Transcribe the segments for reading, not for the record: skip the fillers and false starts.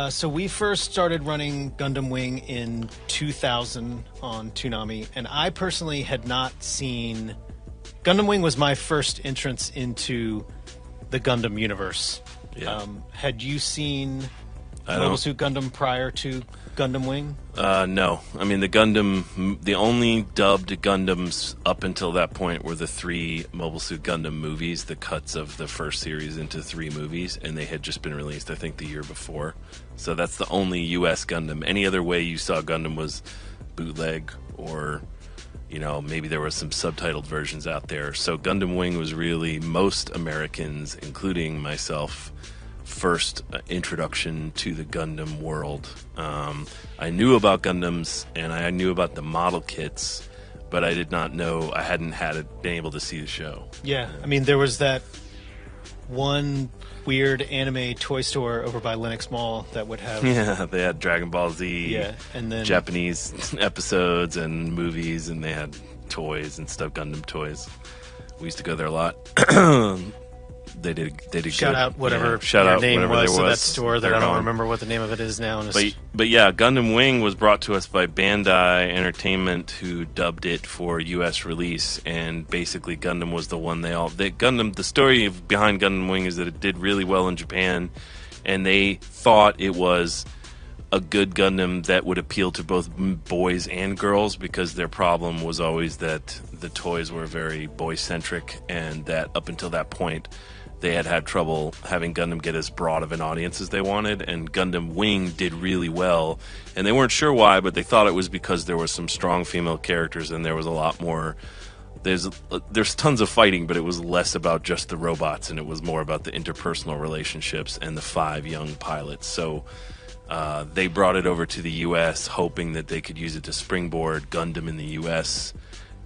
So we first started running Gundam Wing in 2000 on Toonami, and I personally had not seen... Gundam Wing was my first entrance into the Gundam universe. Yeah. Had you seen Mobile Suit Gundam prior to Gundam Wing? No. I mean, the only dubbed Gundams up until that point were the 3 Mobile Suit Gundam movies, the cuts of the first series into 3 movies, and they had just been released, I think, the year before. So that's the only U.S. Gundam. Any other way you saw Gundam was bootleg or, you know, maybe there were some subtitled versions out there. So Gundam Wing was really most Americans, including myself, first introduction to the Gundam world. I knew about Gundams and I knew about the model kits, but I did not know, I hadn't been able to see the show. Yeah, I mean, there was that one weird anime toy store over by Lenox Mall that would have... Yeah, they had Dragon Ball Z, and then Japanese episodes and movies, and they had toys and stuff, Gundam toys. We used to go there a lot. They did shout good. Out whatever shout your out name whatever was there to was. that store that I don't remember what the name of it is now. But yeah, Gundam Wing was brought to us by Bandai Entertainment, who dubbed it for U.S. release, and basically Gundam was the one the story behind Gundam Wing is that it did really well in Japan, and they thought it was a good Gundam that would appeal to both boys and girls, because their problem was always that the toys were very boy-centric, and that up until that point they had trouble having Gundam get as broad of an audience as they wanted, and Gundam Wing did really well, and they weren't sure why, but they thought it was because there was some strong female characters and there was a lot more. There's tons of fighting, but it was less about just the robots, and it was more about the interpersonal relationships and the 5 young pilots. So they brought it over to the U.S. hoping that they could use it to springboard Gundam in the U.S.,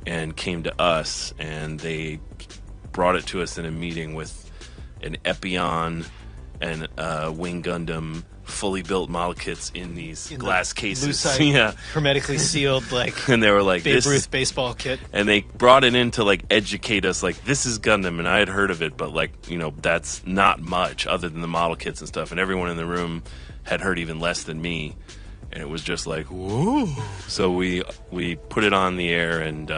and came to us, and they brought it to us in a meeting with an Epion and Wing Gundam fully built model kits in these glass cases. Lucite, hermetically sealed, like, and they were like, Babe Ruth baseball kit. And they brought it in to like educate us, like, this is Gundam, and I had heard of it, but like, you know, that's not much other than the model kits and stuff, and everyone in the room had heard even less than me, and it was just like, whoa. So we put it on the air, and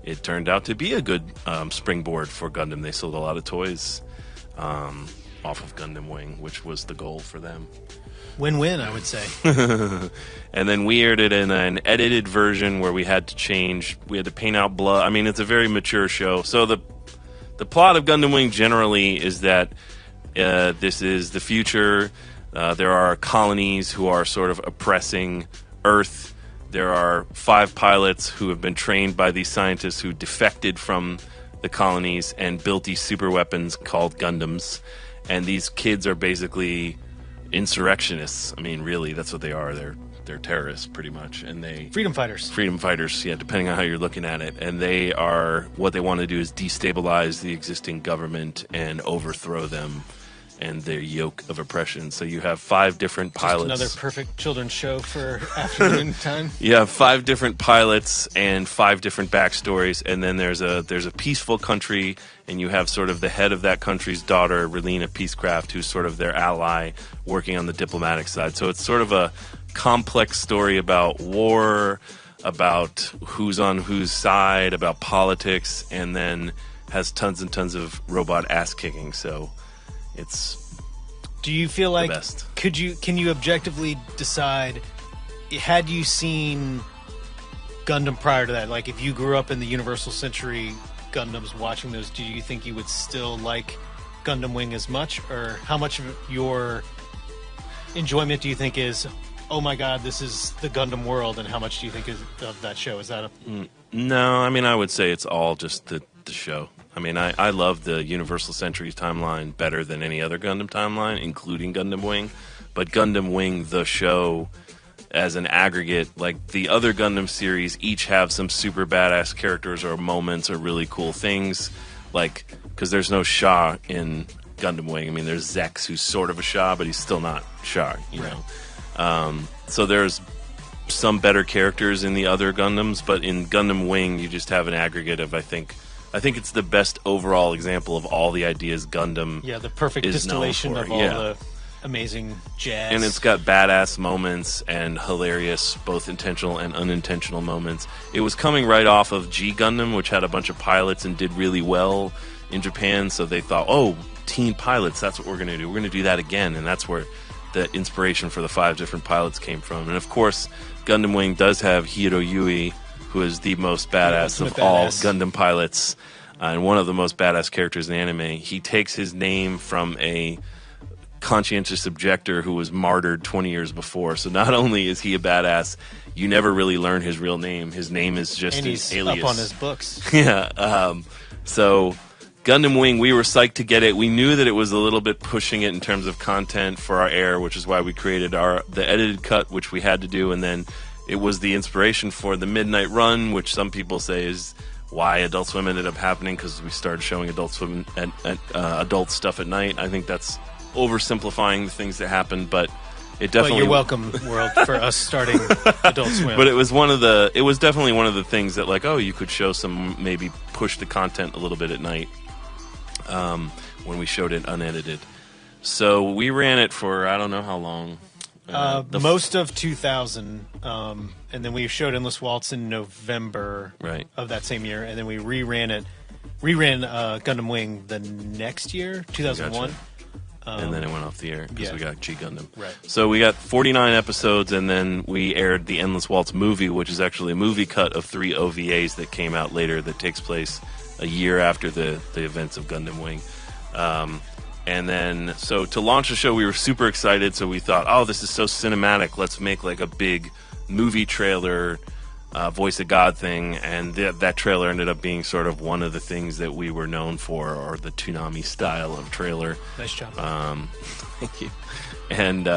it turned out to be a good springboard for Gundam. They sold a lot of toys off of Gundam Wing, which was the goal for them. Win-win, I would say. And then we aired it in an edited version where we had to paint out blood. I mean, it's a very mature show. So the plot of Gundam Wing generally is that this is the future. There are colonies who are sort of oppressing Earth. There are 5 pilots who have been trained by these scientists who defected from the colonies and built these super weapons called Gundams. And these kids are basically insurrectionists. I mean, really, that's what they are. They're terrorists, pretty much. And freedom fighters. Freedom fighters, yeah, depending on how you're looking at it. And what they want to do is destabilize the existing government and overthrow them and their yoke of oppression. So you have 5 different pilots. Just another perfect children's show for afternoon time. You have 5 different pilots and 5 different backstories, and then there's a peaceful country, and you have sort of the head of that country's daughter, Relina Peacecraft, who's sort of their ally, working on the diplomatic side. So it's sort of a complex story about war, about who's on whose side, about politics, and then has tons and tons of robot ass kicking. So do you feel like best. Can you objectively decide, had you seen Gundam prior to that, like if you grew up in the Universal Century Gundams watching those, do you think you would still like Gundam Wing as much, or how much of your enjoyment do you think is, oh my god, this is the Gundam world, and how much do you think is of that show? Is that No, I mean, I would say it's all just the show. I mean, I love the Universal Centuries timeline better than any other Gundam timeline, including Gundam Wing. But Gundam Wing, the show, as an aggregate, like the other Gundam series, each have some super badass characters or moments or really cool things. Like, because there's no Shah in Gundam Wing. I mean, there's Zex, who's sort of a Shah, but he's still not Shah, you know. So there's some better characters in the other Gundams, but in Gundam Wing, you just have an aggregate of, I think it's the best overall example of all the ideas Gundam the perfect is distillation known for. of all the amazing jazz. And it's got badass moments and hilarious, both intentional and unintentional moments. It was coming right off of G Gundam, which had a bunch of pilots and did really well in Japan, so they thought, oh, teen pilots, that's what we're going to do. We're going to do that again, and that's where the inspiration for the 5 different pilots came from. And of course, Gundam Wing does have Hiro Yui, who is the most badass of all Gundam pilots, and one of the most badass characters in anime. He takes his name from a conscientious objector who was martyred 20 years before. So not only is he a badass, you never really learn his real name. His name is just his alias. Up on his books. Yeah. So Gundam Wing, we were psyched to get it. We knew that it was a little bit pushing it in terms of content for our air, which is why we created the edited cut, which we had to do, and then it was the inspiration for the Midnight Run, which some people say is why Adult Swim ended up happening, because we started showing Adult Swim adult stuff at night. I think that's oversimplifying the things that happened, but it definitely. Well, you're welcome, world, for us starting Adult Swim. But it was definitely one of the things that, like, oh, you could show some, maybe push the content a little bit at night when we showed it unedited. So we ran it for I don't know how long. Most of 2000, and then we showed Endless Waltz in November of that same year, and then we reran Gundam Wing the next year, 2001. Gotcha. And then it went off the air because we got G Gundam. Right. So we got 49 episodes, and then we aired the Endless Waltz movie, which is actually a movie cut of 3 OVAs that came out later that takes place a year after the events of Gundam Wing. And then, so to launch the show, we were super excited. So we thought, oh, this is so cinematic. Let's make like a big movie trailer, Voice of God thing. And that trailer ended up being sort of one of the things that we were known for, or the Toonami style of trailer. Nice job. Thank you. And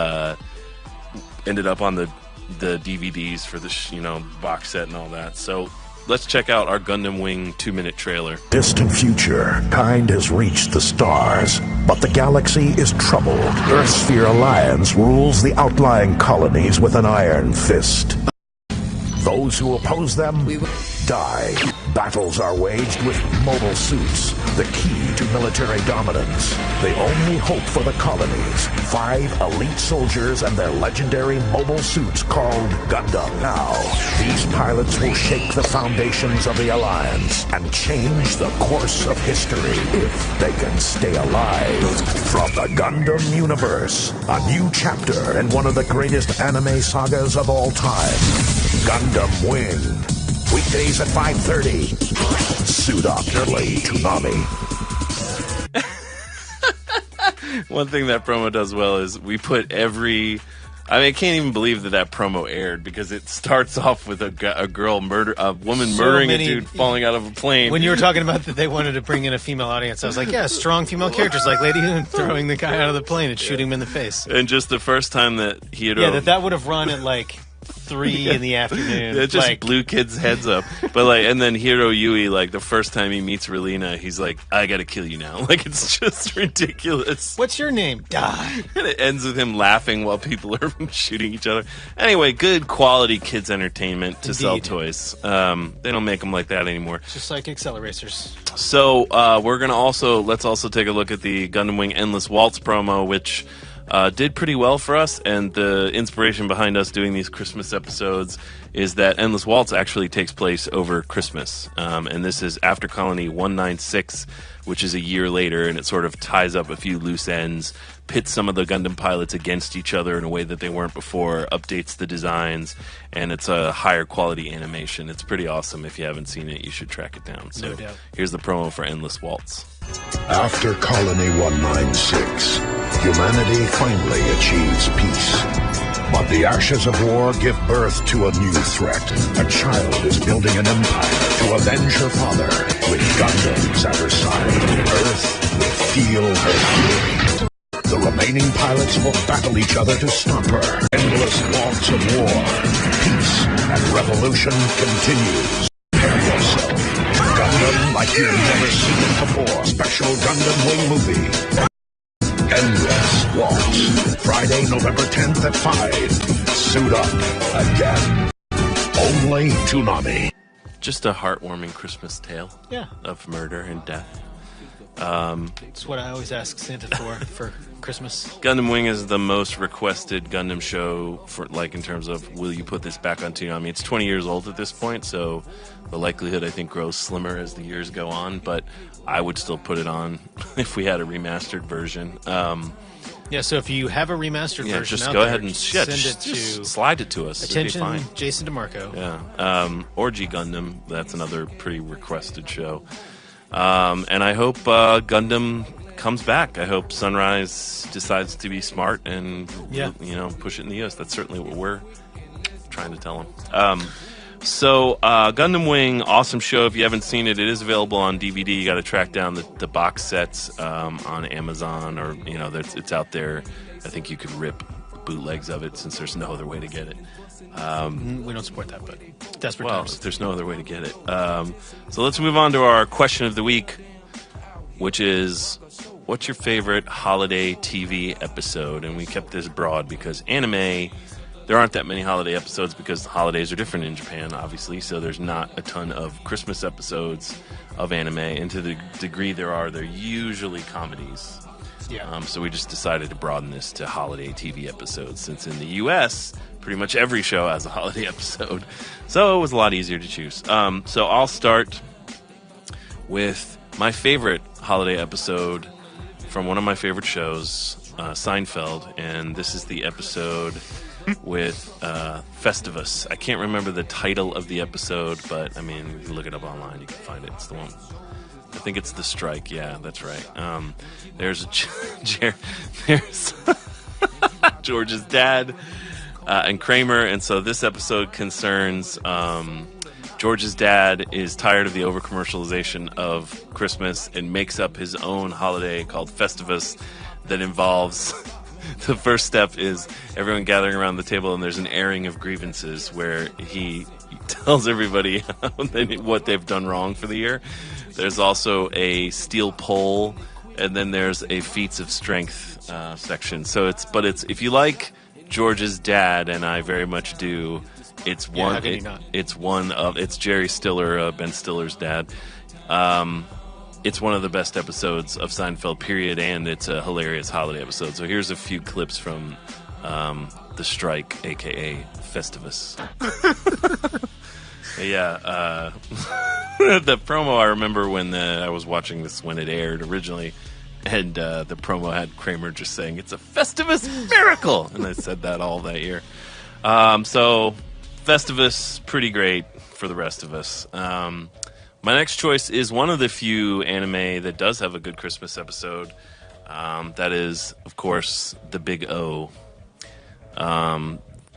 ended up on the DVDs for the box set and all that. So let's check out our Gundam Wing 2-minute trailer. Distant future, kind has reached the stars, but the galaxy is troubled. Earthsphere Alliance rules the outlying colonies with an iron fist. Those who oppose them die. Battles are waged with mobile suits, the key to military dominance. The only hope for the colonies, 5 elite soldiers and their legendary mobile suits called Gundam. Now, these pilots will shake the foundations of the Alliance and change the course of history if they can stay alive. From the Gundam universe, a new chapter in one of the greatest anime sagas of all time, Gundam Wing. Weekdays at 5:30. Suit up, play Toonami. One thing that promo does well is we put I can't even believe that promo aired, because it starts off with a woman murdering a dude falling out of a plane. When you were talking about that they wanted to bring in a female audience, I was like, yeah, strong female characters like Lady Hoon throwing the guy out of the plane and shooting him in the face. And just the first time that he had... Yeah, that would have run at like 3 in the afternoon. It just blew kids' heads up. But and then Hiro Yui, the first time he meets Relina, he's like, I gotta kill you now. It's just ridiculous. What's your name? Die. And it ends with him laughing while people are shooting each other. Anyway, good quality kids' entertainment to sell toys. They don't make them like that anymore. Just like Acceleracers. So let's also take a look at the Gundam Wing Endless Waltz promo, which did pretty well for us, and the inspiration behind us doing these Christmas episodes is that Endless Waltz actually takes place over Christmas, and this is After Colony 196, which is a year later, and it sort of ties up a few loose ends, pits some of the Gundam pilots against each other in a way that they weren't before, updates the designs, and it's a higher quality animation. It's pretty awesome. If you haven't seen it, you should track it down. So here's the promo for Endless Waltz. After Colony 196, humanity finally achieves peace. But the ashes of war give birth to a new threat. A child is building an empire to avenge her father. With Gundams at her side, Earth will feel her fury. The remaining pilots will battle each other to stop her. Endless waltz of war. Peace and revolution continues. Prepare yourself. Gundam like you've never seen it before. Special Gundam Wing movie. Endless Waltz. Friday, November 10th at 5. Suit up again. Only Toonami. Just a heartwarming Christmas tale of murder and death. It's what I always ask Santa for Christmas. Gundam Wing is the most requested Gundam show for, like, in terms of will you put this back on Toonami? It's 20 years old at this point, so the likelihood I think grows slimmer as the years go on. But I would still put it on if we had a remastered version. Yeah, so if you have a remastered version, just out go there, ahead and send it just to slide it to us. attention, It'd be fine. Jason DeMarco. Yeah, Orgy Gundam. That's another pretty requested show. And I hope Gundam comes back. I hope Sunrise decides to be smart and push it in the US. That's certainly what we're trying to tell them. So Gundam Wing, awesome show. If you haven't seen it, it is available on DVD. You got to track down the box sets on Amazon, or it's out there. I think you could rip bootlegs of it since there's no other way to get it. We don't support that, but desperate times. There's no other way to get it. So let's move on to our question of the week, which is, what's your favorite holiday TV episode? And we kept this broad because anime, there aren't that many holiday episodes because the holidays are different in Japan, obviously. So there's not a ton of Christmas episodes of anime. And to the degree they're usually comedies. Yeah. So we just decided to broaden this to holiday TV episodes, since in the U.S., pretty much every show has a holiday episode. So it was a lot easier to choose. So I'll start with my favorite holiday episode from one of my favorite shows, Seinfeld. And this is the episode with Festivus. I can't remember the title of the episode, but, I mean, you can look it up online. You can find it. It's the one. I think it's The Strike. Yeah, that's right. There's George's dad and Kramer, and so this episode concerns George's dad is tired of the over-commercialization of Christmas and makes up his own holiday called Festivus that involves... The first step is everyone gathering around the table, and there's an airing of grievances where he tells everybody what they've done wrong for the year. There's also a steel pole, and then there's a feats of strength section. So it's if you like George's dad, and I very much do, it's it's Jerry Stiller, Ben Stiller's dad. It's one of the best episodes of Seinfeld, period, and it's a hilarious holiday episode. So here's a few clips from The Strike, a.k.a. Festivus. Yeah, the promo, I remember when I was watching this when it aired originally, and the promo had Kramer just saying, "It's a Festivus miracle!" And I said that all that year. So Festivus, pretty great for the rest of us. My next choice is one of the few anime that does have a good Christmas episode. That is, of course, The Big O.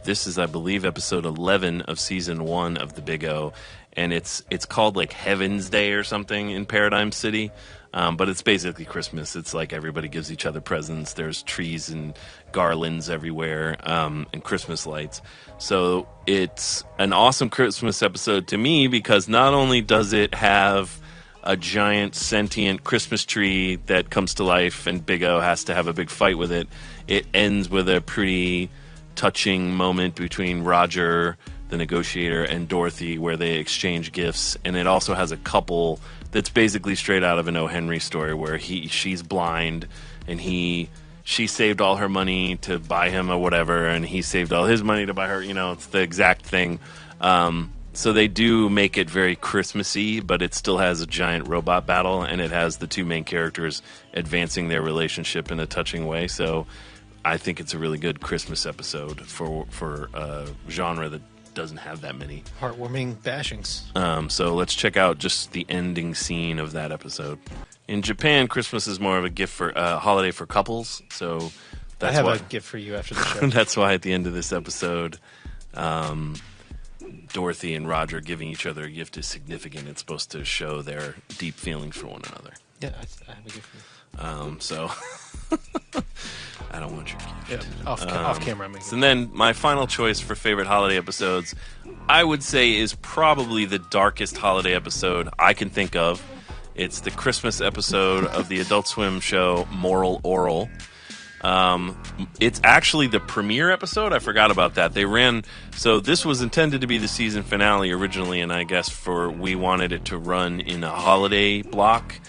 This is, I believe, episode 11 of season 1 of The Big O. And it's called like Heaven's Day or something in Paradigm City. But it's basically Christmas. It's like everybody gives each other presents. There's trees and garlands everywhere, and Christmas lights. So it's an awesome Christmas episode to me because not only does it have a giant sentient Christmas tree that comes to life and Big O has to have a big fight with it, it ends with a pretty touching moment between Roger, the negotiator, and Dorothy where they exchange gifts. And it also has a couple that's basically straight out of an O. Henry story where she's blind and she saved all her money to buy him or whatever, and he saved all his money to buy her. It's the exact thing. So they do make it very Christmassy, but it still has a giant robot battle, and it has the two main characters advancing their relationship in a touching way. So I think it's a really good Christmas episode for a genre that doesn't have that many heartwarming bashings. So let's check out just the ending scene of that episode. In Japan, Christmas is more of a gift for holiday for couples. So that's a gift for you after the show. That's why at the end of this episode, Dorothy and Roger giving each other a gift is significant. It's supposed to show their deep feelings for one another. Yeah, I have a gift for you. So I don't want your gift. Yeah, off camera. And then my final choice for favorite holiday episodes, I would say, is probably the darkest holiday episode I can think of. It's the Christmas episode of the Adult Swim show Moral Oral. It's actually the premiere episode. I forgot about that. So this was intended to be the season finale originally, and I guess we wanted it to run in a holiday block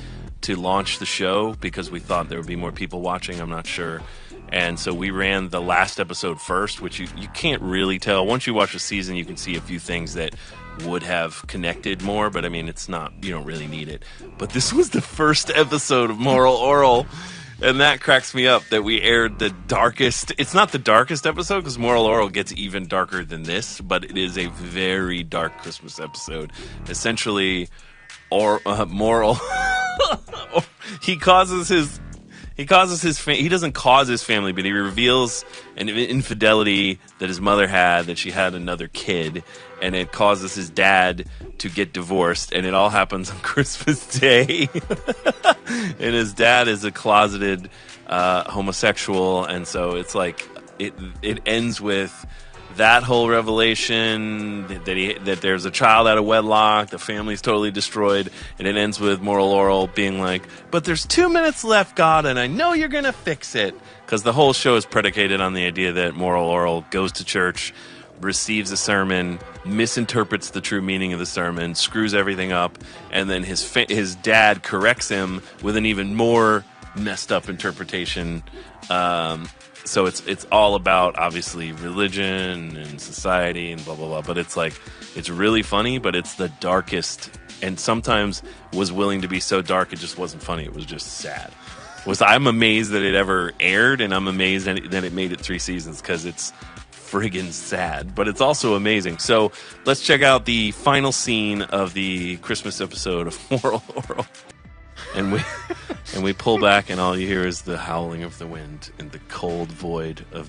to launch the show because we thought there would be more people watching. I'm not sure. And so we ran the last episode first, which you can't really tell. Once you watch the season, you can see a few things that would have connected more, but I mean, it's not, you don't really need it. But this was the first episode of Moral Oral, and that cracks me up that we aired the darkest. It's not the darkest episode because Moral Oral gets even darker than this, but it is a very dark Christmas episode. Essentially, Moral. He doesn't cause his family, but he reveals an infidelity that his mother had, that she had another kid, and it causes his dad to get divorced, and it all happens on Christmas Day. And his dad is a closeted homosexual, and so it's like it ends with that whole revelation that there's a child out of wedlock, the family's totally destroyed, and it ends with Moral Oral being like, but there's 2 minutes left, God, and I know you're going to fix it. Because the whole show is predicated on the idea that Moral Oral goes to church, receives a sermon, misinterprets the true meaning of the sermon, screws everything up, and then his dad corrects him with an even more messed up interpretation. So it's all about, obviously, religion and society and blah, blah, blah. But it's like, it's really funny, but it's the darkest, and sometimes was willing to be so dark it just wasn't funny. It was just sad. I'm amazed that it ever aired, and I'm amazed that it made it 3 seasons because it's friggin' sad. But it's also amazing. So let's check out the final scene of the Christmas episode of Moral Oral. And we pull back, and all you hear is the howling of the wind and the cold void of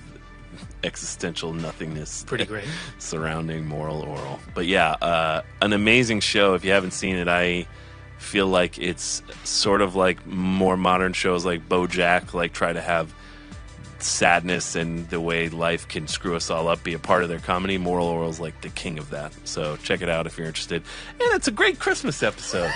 existential nothingness. Pretty great. Surrounding Moral Oral. But yeah, an amazing show. If you haven't seen it, I feel like it's sort of like more modern shows like BoJack, like try to have sadness and the way life can screw us all up be a part of their comedy. Moral Oral's like the king of that. So check it out if you're interested. And it's a great Christmas episode.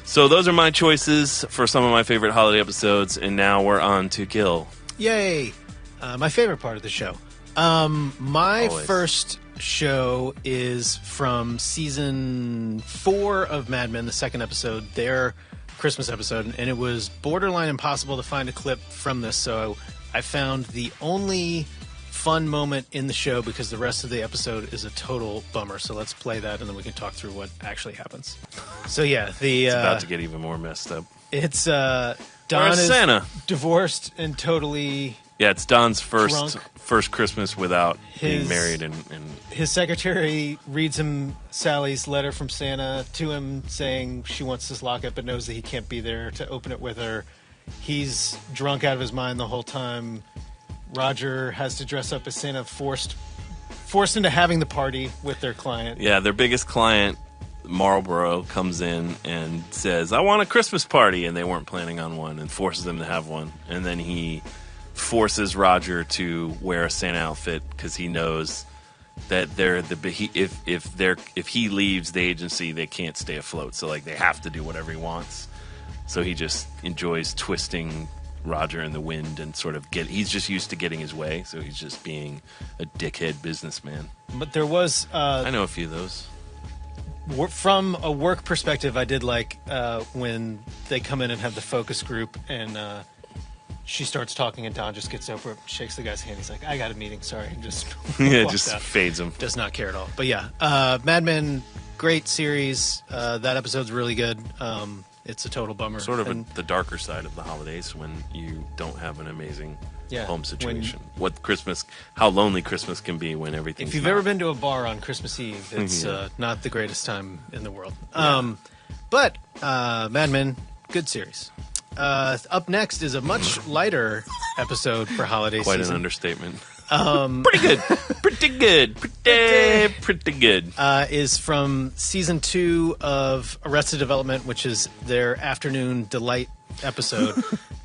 So those are my choices for some of my favorite holiday episodes, and now we're on to Gil. Yay! My favorite part of the show. My Always. first show is from season 4 of Mad Men, the second episode, their Christmas episode, and it was borderline impossible to find a clip from this, so I found the only fun moment in the show because the rest of the episode is a total bummer. So let's play that, and then we can talk through what actually happens. So yeah, It's about to get even more messed up. It's Don Where's is Santa? divorced and totally. Yeah, it's Don's Drunk. first Christmas without being His- married, and His secretary reads him Sally's letter from Santa to him saying she wants this locket but knows that he can't be there to open it with her. He's drunk out of his mind the whole time. Roger has to dress up as Santa, forced into having the party with their client. yeah, their biggest client, Marlboro, comes in and says, I want a Christmas party, and they weren't planning on one, and forces them to have one. And then he forces Roger to wear a Santa outfit because he knows that if he leaves the agency, they can't stay afloat. So like they have to do whatever he wants. So he just enjoys twisting Roger in the wind and sort of he's just used to getting his way. So he's just being a dickhead businessman. But there was I know a few of those. from a work perspective, I did like when they come in and have the focus group, and she starts talking, and Don just gets over, shakes the guy's hand. He's like, "I got a meeting, sorry," and just Yeah, walks just out. fades him. Does not care at all. But yeah, Mad Men, great series. That episode's really good. It's a total bummer. Sort of And the darker side of the holidays when you don't have an amazing Yeah, home situation. How lonely Christmas can be when everything. if you've ever been to a bar on Christmas Eve, it's not the greatest time in the world. But Mad Men, good series. Up next is a much lighter episode for holiday quite season. an understatement. Pretty good, pretty good. Is from season 2 of Arrested Development, which is their Afternoon Delight episode.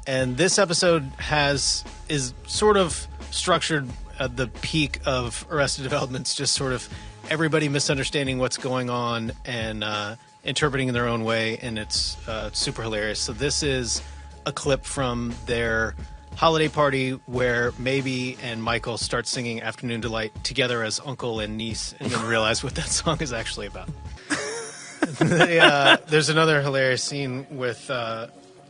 And this episode is sort of structured at the peak of Arrested Development's just sort of everybody misunderstanding what's going on and interpreting in their own way, and it's super hilarious. So this is a clip from their holiday party where Maybe and Michael start singing Afternoon Delight together as uncle and niece, and then realize what that song is actually about. There's another hilarious scene with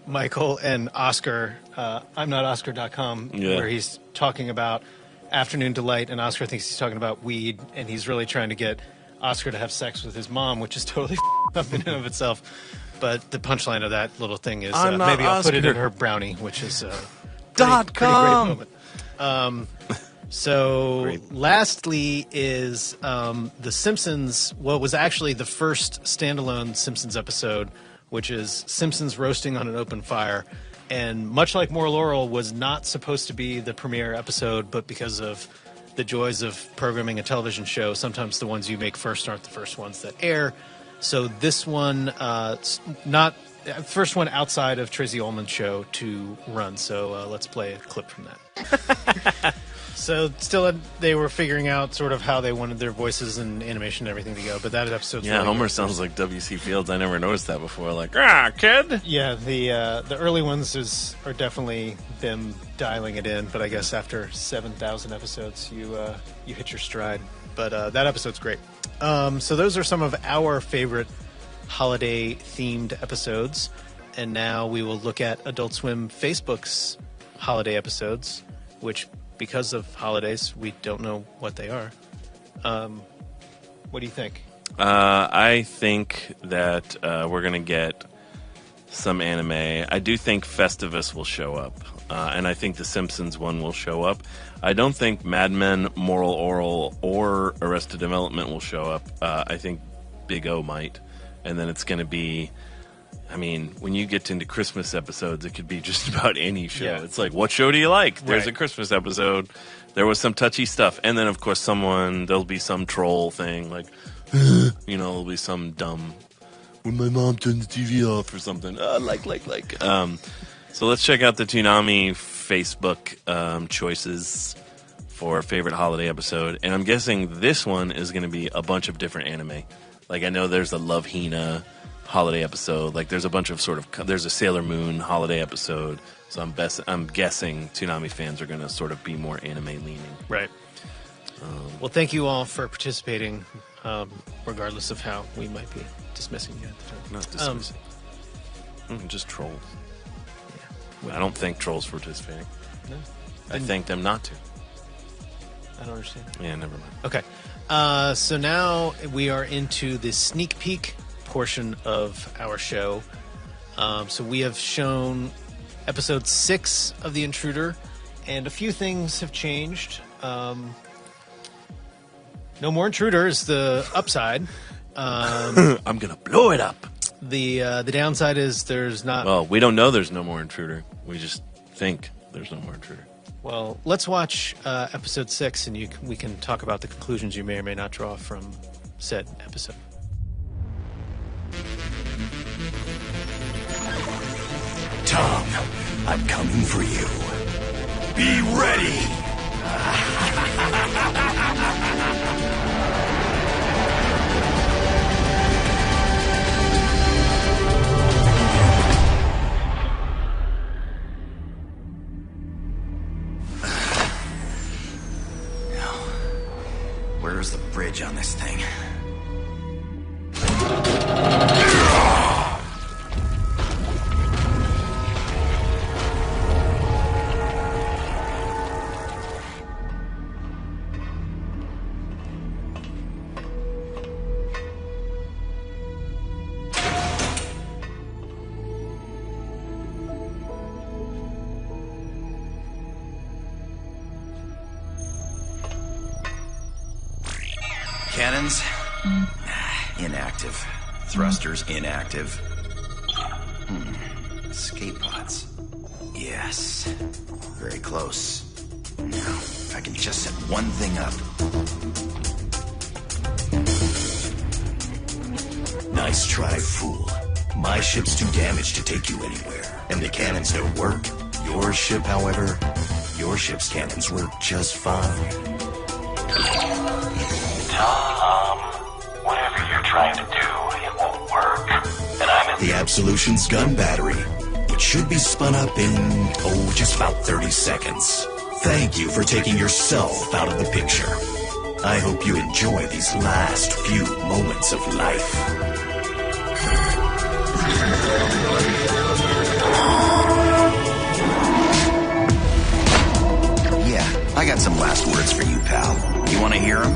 Michael and Oscar. I'm not Oscar.com, where he's talking about Afternoon Delight, and Oscar thinks he's talking about weed, and he's really trying to get Oscar to have sex with his mom, which is totally up in and of itself. But the punchline of that little thing is maybe I'll put it in her brownie, which is .com. pretty great moment. Lastly is The Simpsons, what was actually the first standalone Simpsons episode, which is Simpsons roasting on an open fire. And much like More Laurel was not supposed to be the premiere episode, but because of the joys of programming a television show, sometimes the ones you make first aren't the first ones that air. So this one, not first one outside of Tracy Ullman's show to run. So let's play a clip from that. So still, they were figuring out sort of how they wanted their voices and animation and everything to go. But that episode's really Homer good. sounds like W.C. Fields. I never noticed that before. Like, kid. Yeah, the early ones are definitely them dialing it in. But I guess after 7,000 episodes, you hit your stride. But that episode's great. So those are some of our favorite holiday-themed episodes. And now we will look at Adult Swim Facebook's holiday episodes, which, because of holidays, we don't know what they are. What do you think? I think that we're going to get some anime. I do think Festivus will show up. And I think the Simpsons one will show up. I don't think Mad Men, Moral Oral, or Arrested Development will show up. I think Big O might. And then it's going to be... I mean, when you get into Christmas episodes, it could be just about any show. Yeah. It's like, what show do you like? There's Right. a Christmas episode. There was some touchy stuff. And then, of course, there'll be some troll thing. Like, there'll be some dumb, when my mom turned the TV off or something. So let's check out the Toonami Facebook choices for favorite holiday episode. And I'm guessing this one is going to be a bunch of different anime. Like, I know there's a Love Hina holiday episode. Like, there's a bunch of there's a Sailor Moon holiday episode. So I'm guessing Toonami fans are going to sort of be more anime leaning. Right. Well, thank you all for participating, regardless of how we might be dismissing you at the time. Not dismissing. Just trolls. Yeah. I don't thank trolls for participating. No. I thank them not to. I don't understand. Yeah, never mind. Okay. So now we are into the sneak peek portion of our show. So we have shown episode 6 of The Intruder, and a few things have changed. No more Intruder is the upside. I'm gonna blow it up. The downside is there's not. Well, we don't know there's no more Intruder. We just think there's no more Intruder. Well, let's watch episode 6, and we can talk about the conclusions you may or may not draw from said episode. Tom, I'm coming for you. Be ready! Where's the bridge on this thing? Cannons? Inactive. Thrusters inactive. Escape pods. Yes. Very close. Now, if I can just set one thing up. Nice try, fool. My ship's too damaged to take you anywhere, and the cannons don't work. Your ship, however, your ship's cannons work just fine. Tom, whatever you're trying to do, it won't work. And I'm in The Absolution's gun battery. It should be spun up in, just about 30 seconds. Thank you for taking yourself out of the picture. I hope you enjoy these last few moments of life. some last words for you, pal. You want to hear them?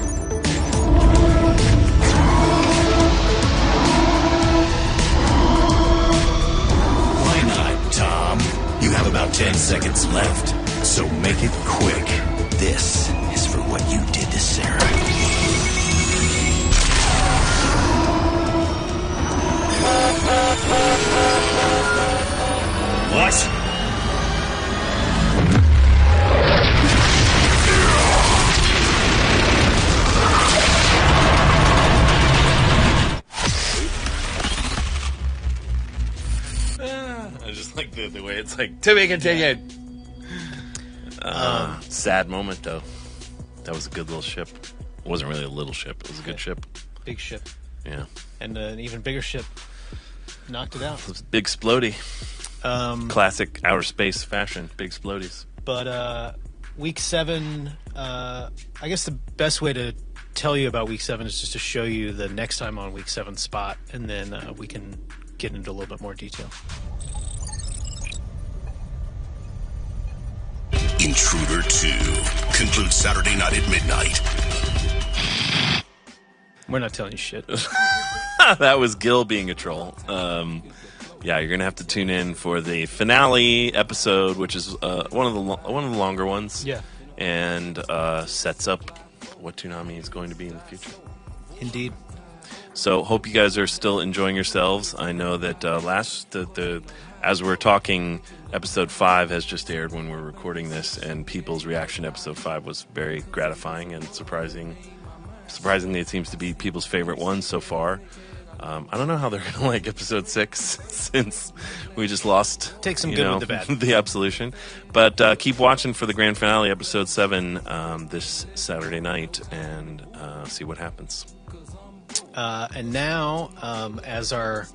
Why not, Tom? You have about 10 seconds left, so make it quick. This is for what you did to Sarah. What? I just like the way it's like, to be continued. Sad moment, though. That was a good little ship. It wasn't really a little ship. It was a good ship. Big ship. Yeah. And an even bigger ship knocked it out. It was big splody. Classic outer space fashion. Big splodies. But week 7, I guess the best way to tell you about week 7 is just to show you the next time on week 7 spot, and then we can get into a little bit more detail. Intruder 2 concludes Saturday night at midnight. We're not telling you shit. That was Gil being a troll. Yeah, you're gonna have to tune in for the finale episode, which is one of the longer ones. Yeah, and sets up what Toonami is going to be in the future. Indeed. So hope you guys are still enjoying yourselves. I know that as we're talking, episode 5 has just aired when we're recording this, and people's reaction to episode 5 was very gratifying and surprising. Surprisingly, it seems to be people's favorite one so far. I don't know how they're going to like episode 6 since we just lost. Take some good with the bad. The absolution. But keep watching for the grand finale, episode 7, this Saturday night, and see what happens. And now, as our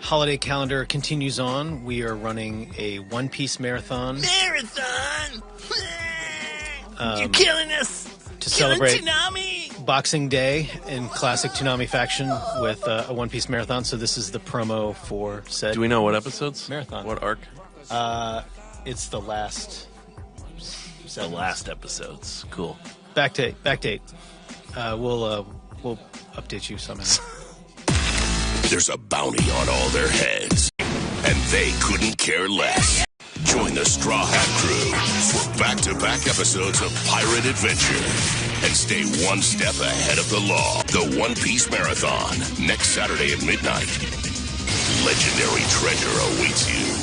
holiday calendar continues on, we are running a One Piece marathon. You're killing us! To celebrate Boxing Day in classic Toonami faction with a One Piece marathon. So this is the promo for said. Do we know what episodes? Marathon. What arc? It's the last. The last episodes. Cool. Backdate. We'll update you somehow. There's a bounty on all their heads, and they couldn't care less. Join the Straw Hat Crew for back-to-back episodes of Pirate Adventure and stay one step ahead of the law. The One Piece Marathon, next Saturday at midnight. Legendary treasure awaits you.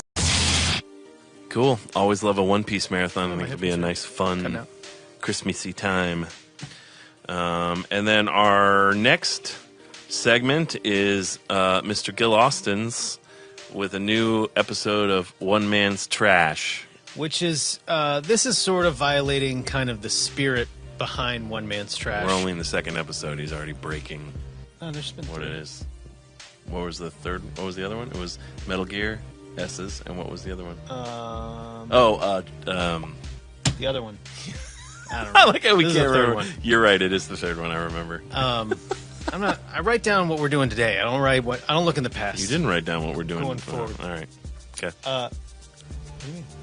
Cool. Always love a One Piece marathon. I think it'll be a nice, fun, Christmassy time. And then our next segment is Mr. Gil Austin's with a new episode of One Man's Trash. Which is, this is sort of violating kind of the spirit behind One Man's Trash. We're only in the second episode. He's already breaking there's been what 3. it is. What was the third? What was the other one? It was Metal Gear S's, and what was the other one? The other one. I don't I know. like how we This is can't the third remember. one. You're right. It is the third one. I remember. I write down what we're doing today. I don't look in the past. You didn't write down what we're doing. Going forward. All right. Okay.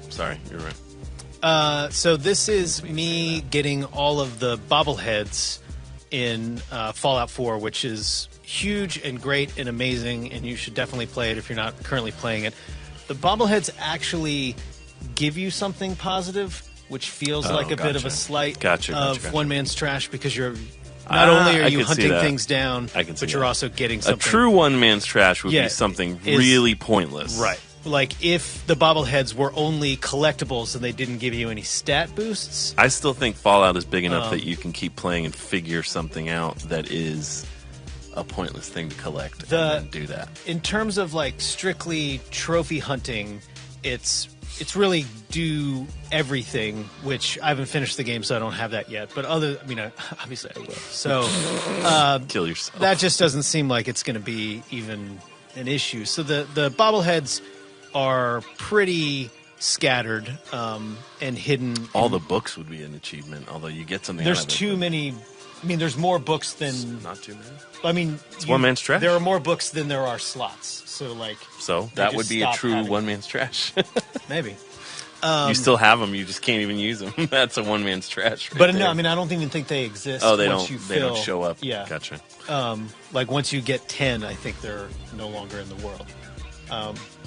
Sorry, you're right. So this is me getting all of the bobbleheads in Fallout 4, which is huge and great and amazing, and you should definitely play it if you're not currently playing it. The bobbleheads actually give you something positive, which feels like a bit of a slight of One Man's Trash, because you're not only are you hunting things down, but you're also getting something. A true One Man's Trash would be something really pointless. Right. Like if the bobbleheads were only collectibles and they didn't give you any stat boosts. I still think Fallout is big enough that you can keep playing and figure something out that is a pointless thing to collect and then do that. In terms of like strictly trophy hunting, it's really do everything, which I haven't finished the game, so I don't have that yet. But obviously I will. So kill yourself. That just doesn't seem like it's going to be even an issue. So the bobbleheads are pretty scattered and hidden. All the books would be an achievement, although you get something. There's out of it, too many. I mean, there's more books than not too many. I mean, it's One Man's Trash. There are more books than there are slots. So that would be a true One Man's Trash. Maybe. You still have them. You just can't even use them. That's a one man's trash. Right But there. no, I mean, I don't even think they exist. Oh, they once don't. You They don't fill- show up. Yeah. Gotcha. Like once you get 10, I think they're no longer in the world.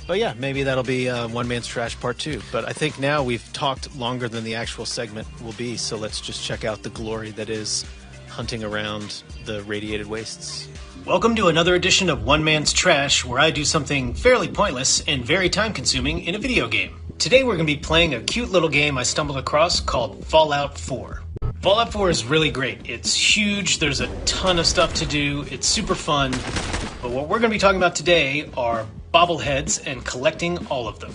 But yeah, maybe that'll be One Man's Trash Part 2. But I think now we've talked longer than the actual segment will be, so let's just check out the glory that is hunting around the radiated wastes. Welcome to another edition of One Man's Trash, where I do something fairly pointless and very time-consuming in a video game. Today we're going to be playing a cute little game I stumbled across called Fallout 4. Fallout 4 is really great. It's huge, there's a ton of stuff to do, it's super fun. But what we're going to be talking about today are bobbleheads and collecting all of them.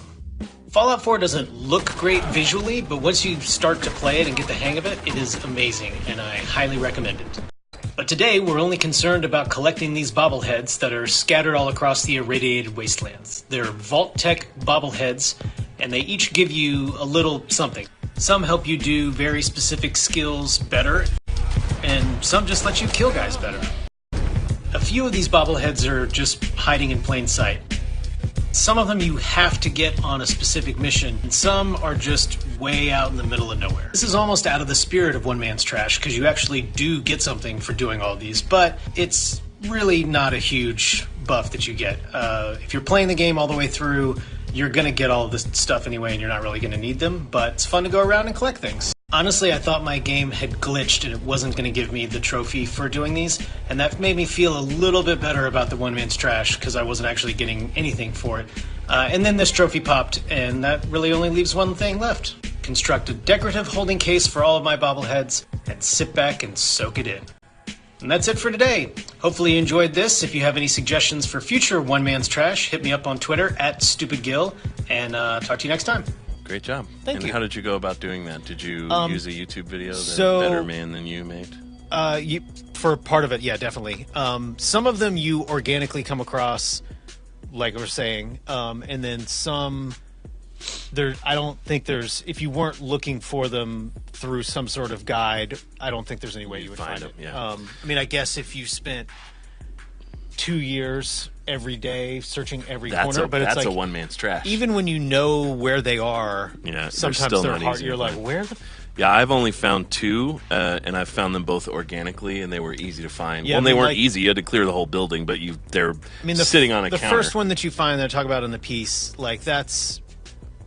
Fallout 4 doesn't look great visually, but once you start to play it and get the hang of it, it is amazing, and I highly recommend it. But today, we're only concerned about collecting these bobbleheads that are scattered all across the irradiated wastelands. They're Vault-Tec bobbleheads, and they each give you a little something. Some help you do very specific skills better, and some just let you kill guys better. A few of these bobbleheads are just hiding in plain sight. Some of them you have to get on a specific mission, and some are just way out in the middle of nowhere. This is almost out of the spirit of One Man's Trash, because you actually do get something for doing all these, but it's really not a huge buff that you get. If you're playing the game all the way through, you're going to get all of this stuff anyway, and you're not really going to need them, but it's fun to go around and collect things. Honestly, I thought my game had glitched and it wasn't going to give me the trophy for doing these, and that made me feel a little bit better about the One Man's Trash, because I wasn't actually getting anything for it. And then this trophy popped, and that really only leaves one thing left. Construct a decorative holding case for all of my bobbleheads, and sit back and soak it in. And that's it for today. Hopefully you enjoyed this. If you have any suggestions for future One Man's Trash, hit me up on Twitter @StupidGill, and talk to you next time. Great job. Thank and you. how did you go about doing that? Did you use a YouTube video that so- a better man than you made? For part of it, yeah, definitely. Some of them you organically come across, like we were saying, and then some there. I don't think there's, if you weren't looking for them through some sort of guide, I don't think there's any way you would find them, it. yeah. I mean, I guess if you spent 2 years every day searching every corner, but it's that's like a one man's trash. even when you know where they are, Yeah, sometimes still they're not hard. easy You're to like, find. where the Yeah, I've only found two, and I've found them both organically, and they were easy to find. Yeah, Well, I they mean, weren't like- easy. You had to clear the whole building, but they're the sitting on a the counter. first one that you find that I talk about in the piece, like that's,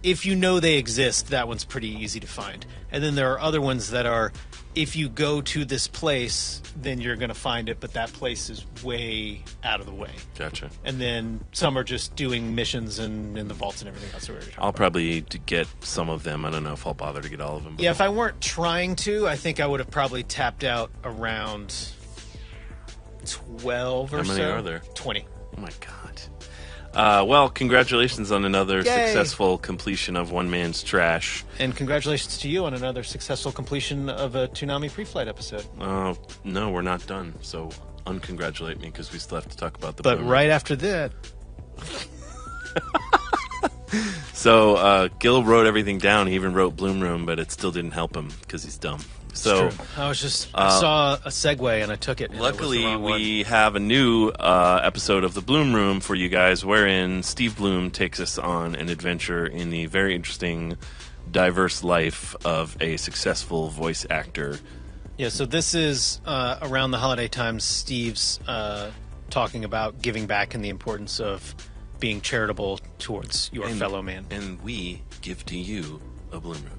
if you know they exist, that one's pretty easy to find. And then there are other ones that are, if you go to this place, then you're going to find it, but that place is way out of the way. Gotcha. And then some are just doing missions and in the vaults and everything else. That we were talking I'll about. probably get some of them. I don't know if I'll bother to get all of them. but- Yeah, if I weren't trying to, I think I would have probably tapped out around 12 or so. How many are there? 20. Oh my god. Well, congratulations on another Yay. successful completion of One Man's Trash. And congratulations to you on another successful completion of a Toonami Preflight episode. No, we're not done. So uncongratulate me because we still have to talk about the. But Bloom. right after that, So Gil wrote everything down. He even wrote Bloom Room, but it still didn't help him because he's dumb. So I was just, I saw a segue and I took it. And luckily, it was the wrong one. we have a new episode of the Bloom Room for you guys, wherein Steve Bloom takes us on an adventure in the very interesting, diverse life of a successful voice actor. Yeah, so this is around the holiday times. Steve's talking about giving back and the importance of being charitable towards your fellow man. And we give to you a Bloom Room.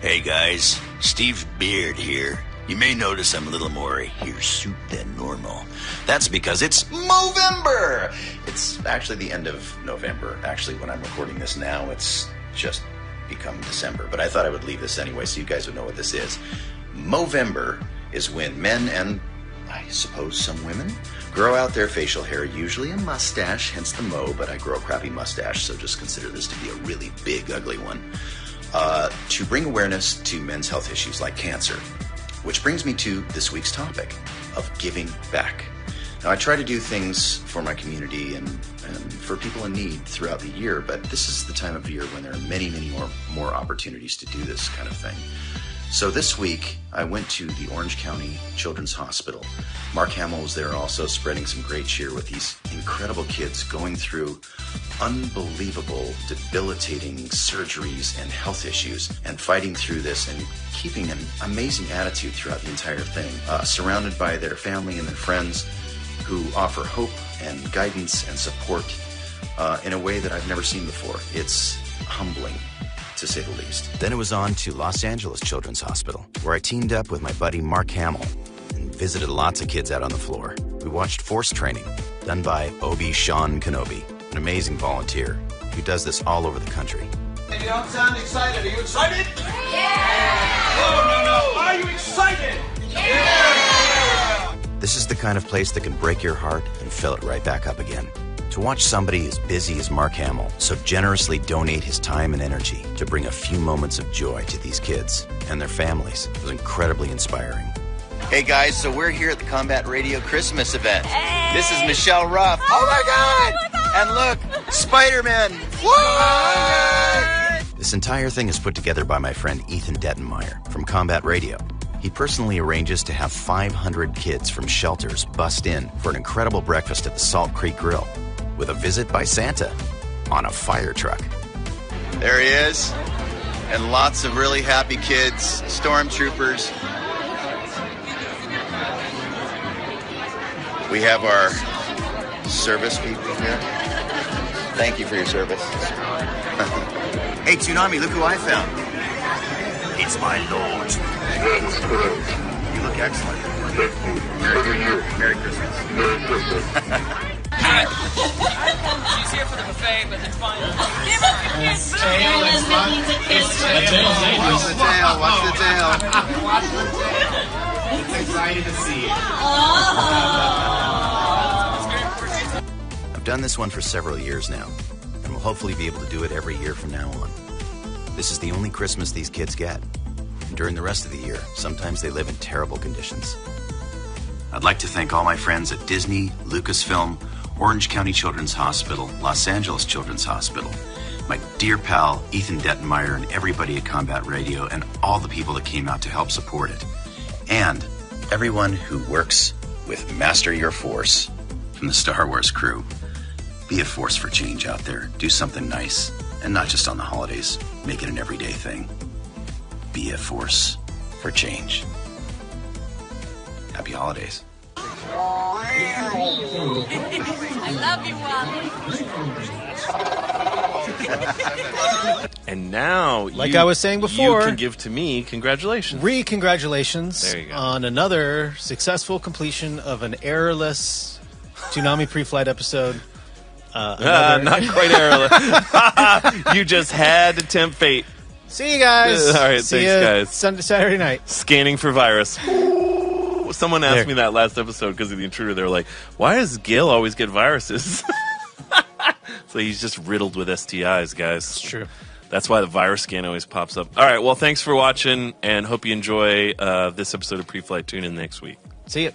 Hey guys, Steve Beard here. You may notice I'm a little more hirsute than normal. That's because it's Movember! It's actually the end of November. Actually, when I'm recording this now, it's just become December. But I thought I would leave this anyway so you guys would know what this is. Movember is when men and, I suppose, some women grow out their facial hair, usually a mustache, hence the mo, but I grow a crappy mustache, so just consider this to be a really big, ugly one. To bring awareness to men's health issues like cancer. Which brings me to this week's topic of giving back. Now, I try to do things for my community and for people in need throughout the year, but this is the time of year when there are many, many more opportunities to do this kind of thing. So this week, I went to the Orange County Children's Hospital. Mark Hamill was there also, spreading some great cheer with these incredible kids going through unbelievable, debilitating surgeries and health issues, and fighting through this and keeping an amazing attitude throughout the entire thing, surrounded by their family and their friends who offer hope and guidance and support in a way that I've never seen before. It's humbling, to say the least. Then it was on to Los Angeles Children's Hospital, where I teamed up with my buddy Mark Hamill and visited lots of kids out on the floor. We watched force training done by Obi Sean Kenobi, an amazing volunteer who does this all over the country. And you don't sound excited. Are you excited? Yeah! Oh, no. Are you excited? Yeah! This is the kind of place that can break your heart and fill it right back up again. To watch somebody as busy as Mark Hamill so generously donate his time and energy to bring a few moments of joy to these kids and their families was incredibly inspiring. Hey guys, so we're here at the Combat Radio Christmas event. Hey. This is Michelle Ruff. Oh my God! And look, Spider-Man. What? This entire thing is put together by my friend Ethan Dettenmeyer from Combat Radio. He personally arranges to have 500 kids from shelters bust in for an incredible breakfast at the Salt Creek Grill, with a visit by Santa on a fire truck. There he is, and lots of really happy kids, stormtroopers. We have our service people here. Thank you for your service. Hey, Toonami, look who I found. It's my lord. You look excellent. Merry Christmas. Merry Christmas. She's here for the buffet, but it's fine. Give us the kids' tail. Watch the tail. Watch the tail. It's excited to see it. I've done this one for several years now, and will hopefully be able to do it every year from now on. This is the only Christmas these kids get. And during the rest of the year, sometimes they live in terrible conditions. I'd like to thank all my friends at Disney, Lucasfilm, Orange County Children's Hospital, Los Angeles Children's Hospital, my dear pal Ethan Dettenmeyer and everybody at Combat Radio, and all the people that came out to help support it. And everyone who works with Master Your Force from the Star Wars crew. Be a force for change out there. Do something nice, and not just on the holidays. Make it an everyday thing. Be a force for change. Happy holidays. I love you, Wally. And now, Like I was saying before, you can give to me congratulations. Congratulations There you go. on another successful completion of an errorless Toonami Preflight episode. Not quite errorless. You just had to tempt fate. See you guys. All right, See thanks, ya guys. Saturday night. Scanning for virus. Someone asked There. me that last episode because of the intruder. They were like, why does Gil always get viruses? So he's just riddled with STIs, guys. It's true. That's why the virus scan always pops up. All right, well, thanks for watching, and hope you enjoy this episode of Preflight. Tune in next week. See ya.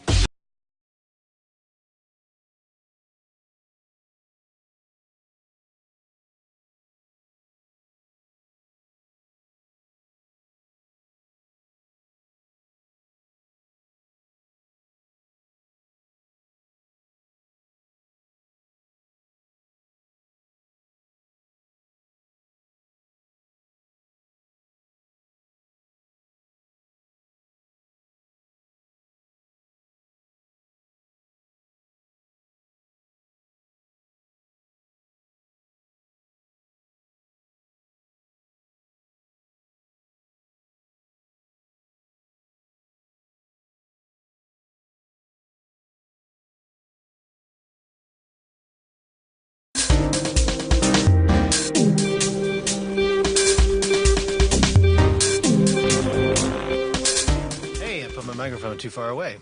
Microphone too far away.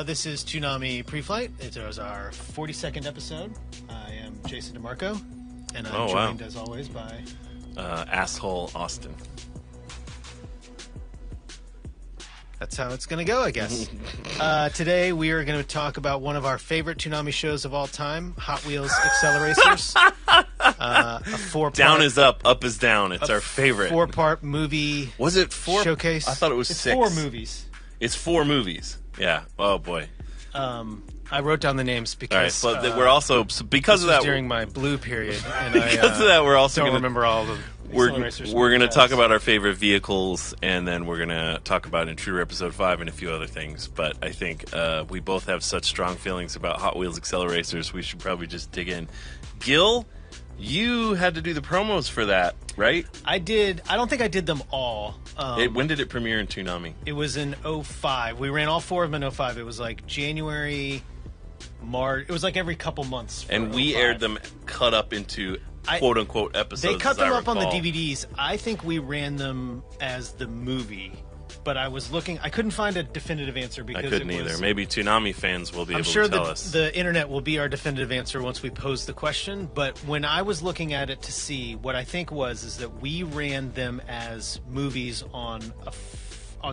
This is Toonami Preflight. It was our 42nd episode. I am Jason DeMarco, and I'm joined as always by Asshole Austin. That's how it's going to go, I guess. Today we are going to talk about one of our favorite Toonami shows of all time, Hot Wheels Acceleracers. A 4-part, Down is up is down. It's our favorite. 4-part movie. Was it 4? Showcase? I thought it was it's 6. 4 movies. It's 4 movies. Yeah. Oh boy. I wrote down the names because All right. But we're also because of that during my blue period, and because of that we're also don't gonna, remember all the. We're going to talk about our favorite vehicles, and then we're going to talk about Intruder Episode 5 and a few other things. But I think we both have such strong feelings about Hot Wheels Acceleracers, we should probably just dig in. Gil, you had to do the promos for that, right? I did. I don't think I did them all. When did it premiere in Toonami? It was in 05. We ran all 4 of them in 05. It was like January, March. It was like every couple months. And we 05. aired them cut up into quote-unquote episodes. They cut them up on the recall. DVDs. I think we ran them as the movie, but I was looking. I couldn't find a definitive answer because I couldn't either. Maybe Toonami fans will be able sure to tell us. The internet will be our definitive answer once we pose the question. But when I was looking at it to see, what I think is that we ran them as movies on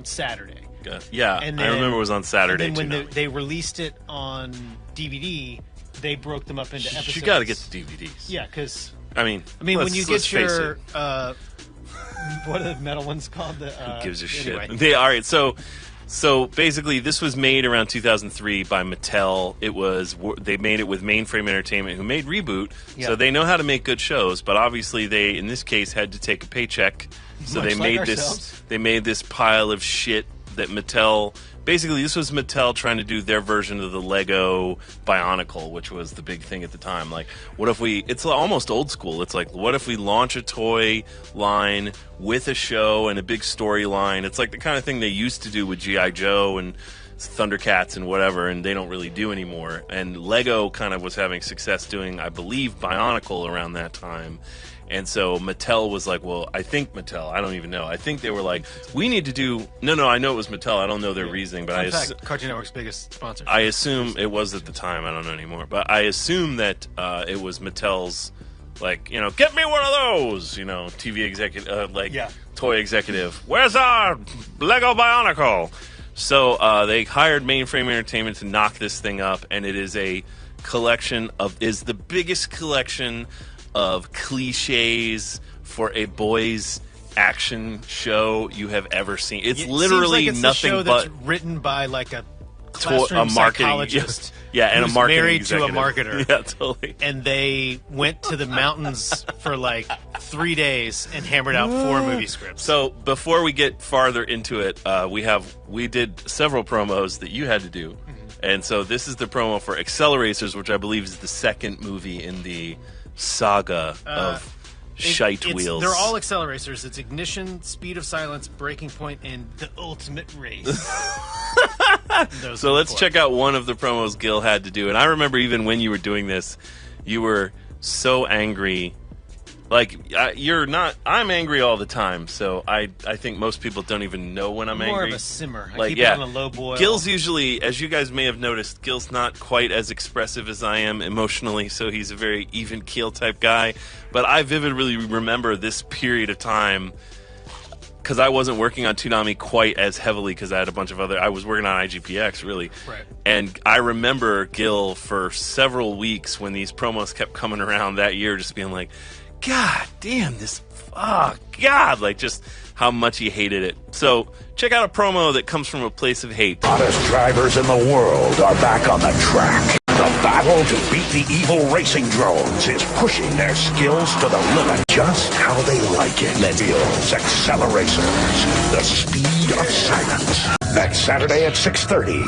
Saturday. Yeah, And then, I remember it was on Saturday. And then when Toonami. they released it on DVD, they broke them up into episodes. You got to get the DVDs. Yeah, because I mean, when you get your it. what are the metal ones called? Who gives a anyway. shit? All right, so basically, this was made around 2003 by Mattel. They made it with Mainframe Entertainment, who made Reboot, so they know how to make good shows. But obviously, they in this case had to take a paycheck, so Much they like made ourselves. They made this pile of shit that Mattel. Basically, this was Mattel trying to do their version of the Lego Bionicle, which was the big thing at the time. Like, what if it's almost old school. It's like, what if we launch a toy line with a show and a big storyline? It's like the kind of thing they used to do with G.I. Joe and Thundercats and whatever, and they don't really do anymore. And Lego kind of was having success doing, I believe, Bionicle around that time. And so Mattel was like, well, I think Mattel, I don't even know. I think they were like, we need to do, no, I know it was Mattel. I don't know their reasoning, but In fact, Cartoon Network's biggest sponsor. I assume it was at the time. I don't know anymore. But I assume that it was Mattel's, like, get me one of those, TV executive, toy executive. Where's our Lego Bionicle? So they hired Mainframe Entertainment to knock this thing up, and it is the biggest collection of cliches for a boys action show you have ever seen. It's literally seems like it's nothing a show but that's written by like a classroom marketing psychologist. Yeah, and a who's marketing married executive. to a marketer. Yeah, totally. And they went to the mountains for like 3 days and hammered out 4 movie scripts. So before we get farther into it, we did several promos that you had to do. And so this is the promo for Acceleracers, which I believe is the second movie in the saga of shite wheels. They're all Acceleracers. It's Ignition, Speed of Silence, Breaking Point, and The Ultimate Race. So let's check out one of the promos Gil had to do. And I remember even when you were doing this, you were so angry. Like, I'm angry all the time, so I think most people don't even know when I'm angry. More of a simmer. I keep it on a low boil. Gil's usually, as you guys may have noticed, Gil's not quite as expressive as I am emotionally, so he's a very even keel type guy. But I vividly remember this period of time, because I wasn't working on Toonami quite as heavily, because I had a bunch of I was working on IGPX, really. Right. And I remember Gil for several weeks when these promos kept coming around that year, just being like, God damn this, God, like just how much he hated it. So check out a promo that comes from a place of hate. Hottest drivers in the world are back on the track. The battle to beat the evil racing drones is pushing their skills to the limit. Just how they like it. Bill's Acceleracers, the speed of silence. Next Saturday at 6:30.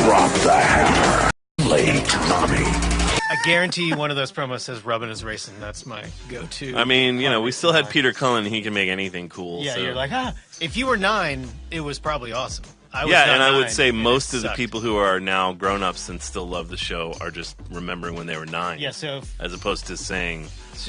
Drop the hammer. Late Toonami. I guarantee you one of those promos says Rubbin' is Racing. That's my go-to. I mean, we still had Peter Cullen. He can make anything cool. Yeah, so. you're like, if you were 9, it was probably awesome. I would say most of the people who are now grown-ups and still love the show are just remembering when they were 9. Yeah, so as opposed to saying,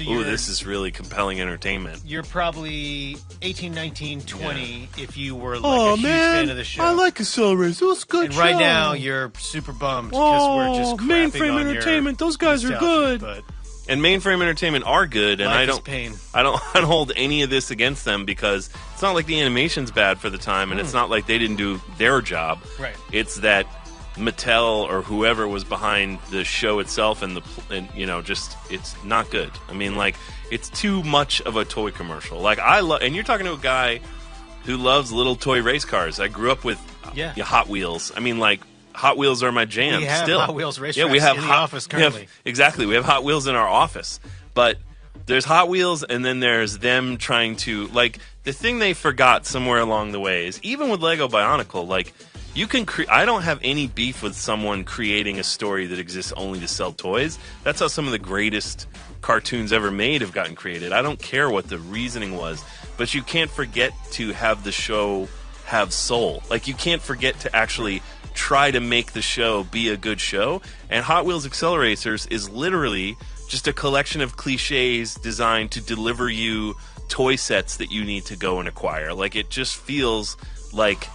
ooh, this is really compelling entertainment. You're probably 18, 19, 20 if you were like a huge fan of the show. I like Acceleracers. It was a good and show. right now, you're super bummed because we're just crapping Mainframe on Entertainment. Your those guys are good. But and Mainframe Entertainment are good, and I don't hold any of this against them because it's not like the animation's bad for the time, and it's not like they didn't do their job. Right. It's that Mattel or whoever was behind the show itself and just it's not good. I mean, like, it's too much of a toy commercial. Like, and you're talking to a guy who loves little toy race cars. I grew up with Hot Wheels. I mean, like, Hot Wheels are my jam. We have still Hot Wheels racetracks we have in the office currently. We have Hot Wheels in our office, but there's Hot Wheels, and then there's them trying to, like, the thing they forgot somewhere along the way is, even with Lego Bionicle, like, you can I don't have any beef with someone creating a story that exists only to sell toys. That's how some of the greatest cartoons ever made have gotten created. I don't care what the reasoning was, but you can't forget to have the show have soul. Like, you can't forget to actually try to make the show be a good show. And Hot Wheels Acceleracers is literally just a collection of cliches designed to deliver you toy sets that you need to go and acquire. Like, it just feels like,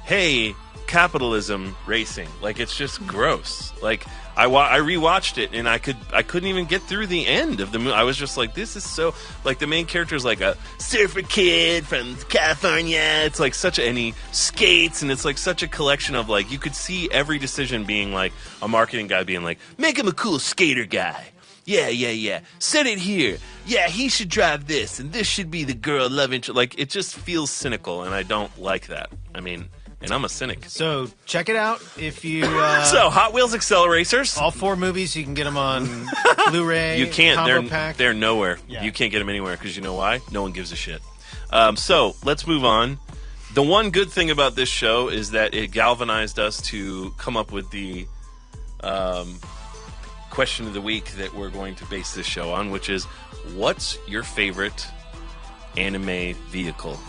hey, capitalism racing. Like, it's just gross. Like, I rewatched it and I couldn't even get through the end of the movie. I was just like, this is so, like, the main character is like a surfer kid from California. It's like and he skates, and it's like such a collection of, like, you could see every decision being like a marketing guy being like, make him a cool skater guy. Yeah. Set it here. Yeah, he should drive this, and this should be the girl love interest. Like, it just feels cynical, and I don't like that. I mean, and I'm a cynic. So check it out if you. So Hot Wheels Acceleracers. All 4 movies, you can get them on Blu-ray. You can't. Combo pack. They're nowhere. Yeah. You can't get them anywhere because you know why? No one gives a shit. So let's move on. The one good thing about this show is that it galvanized us to come up with the question of the week that we're going to base this show on, which is, what's your favorite anime vehicle?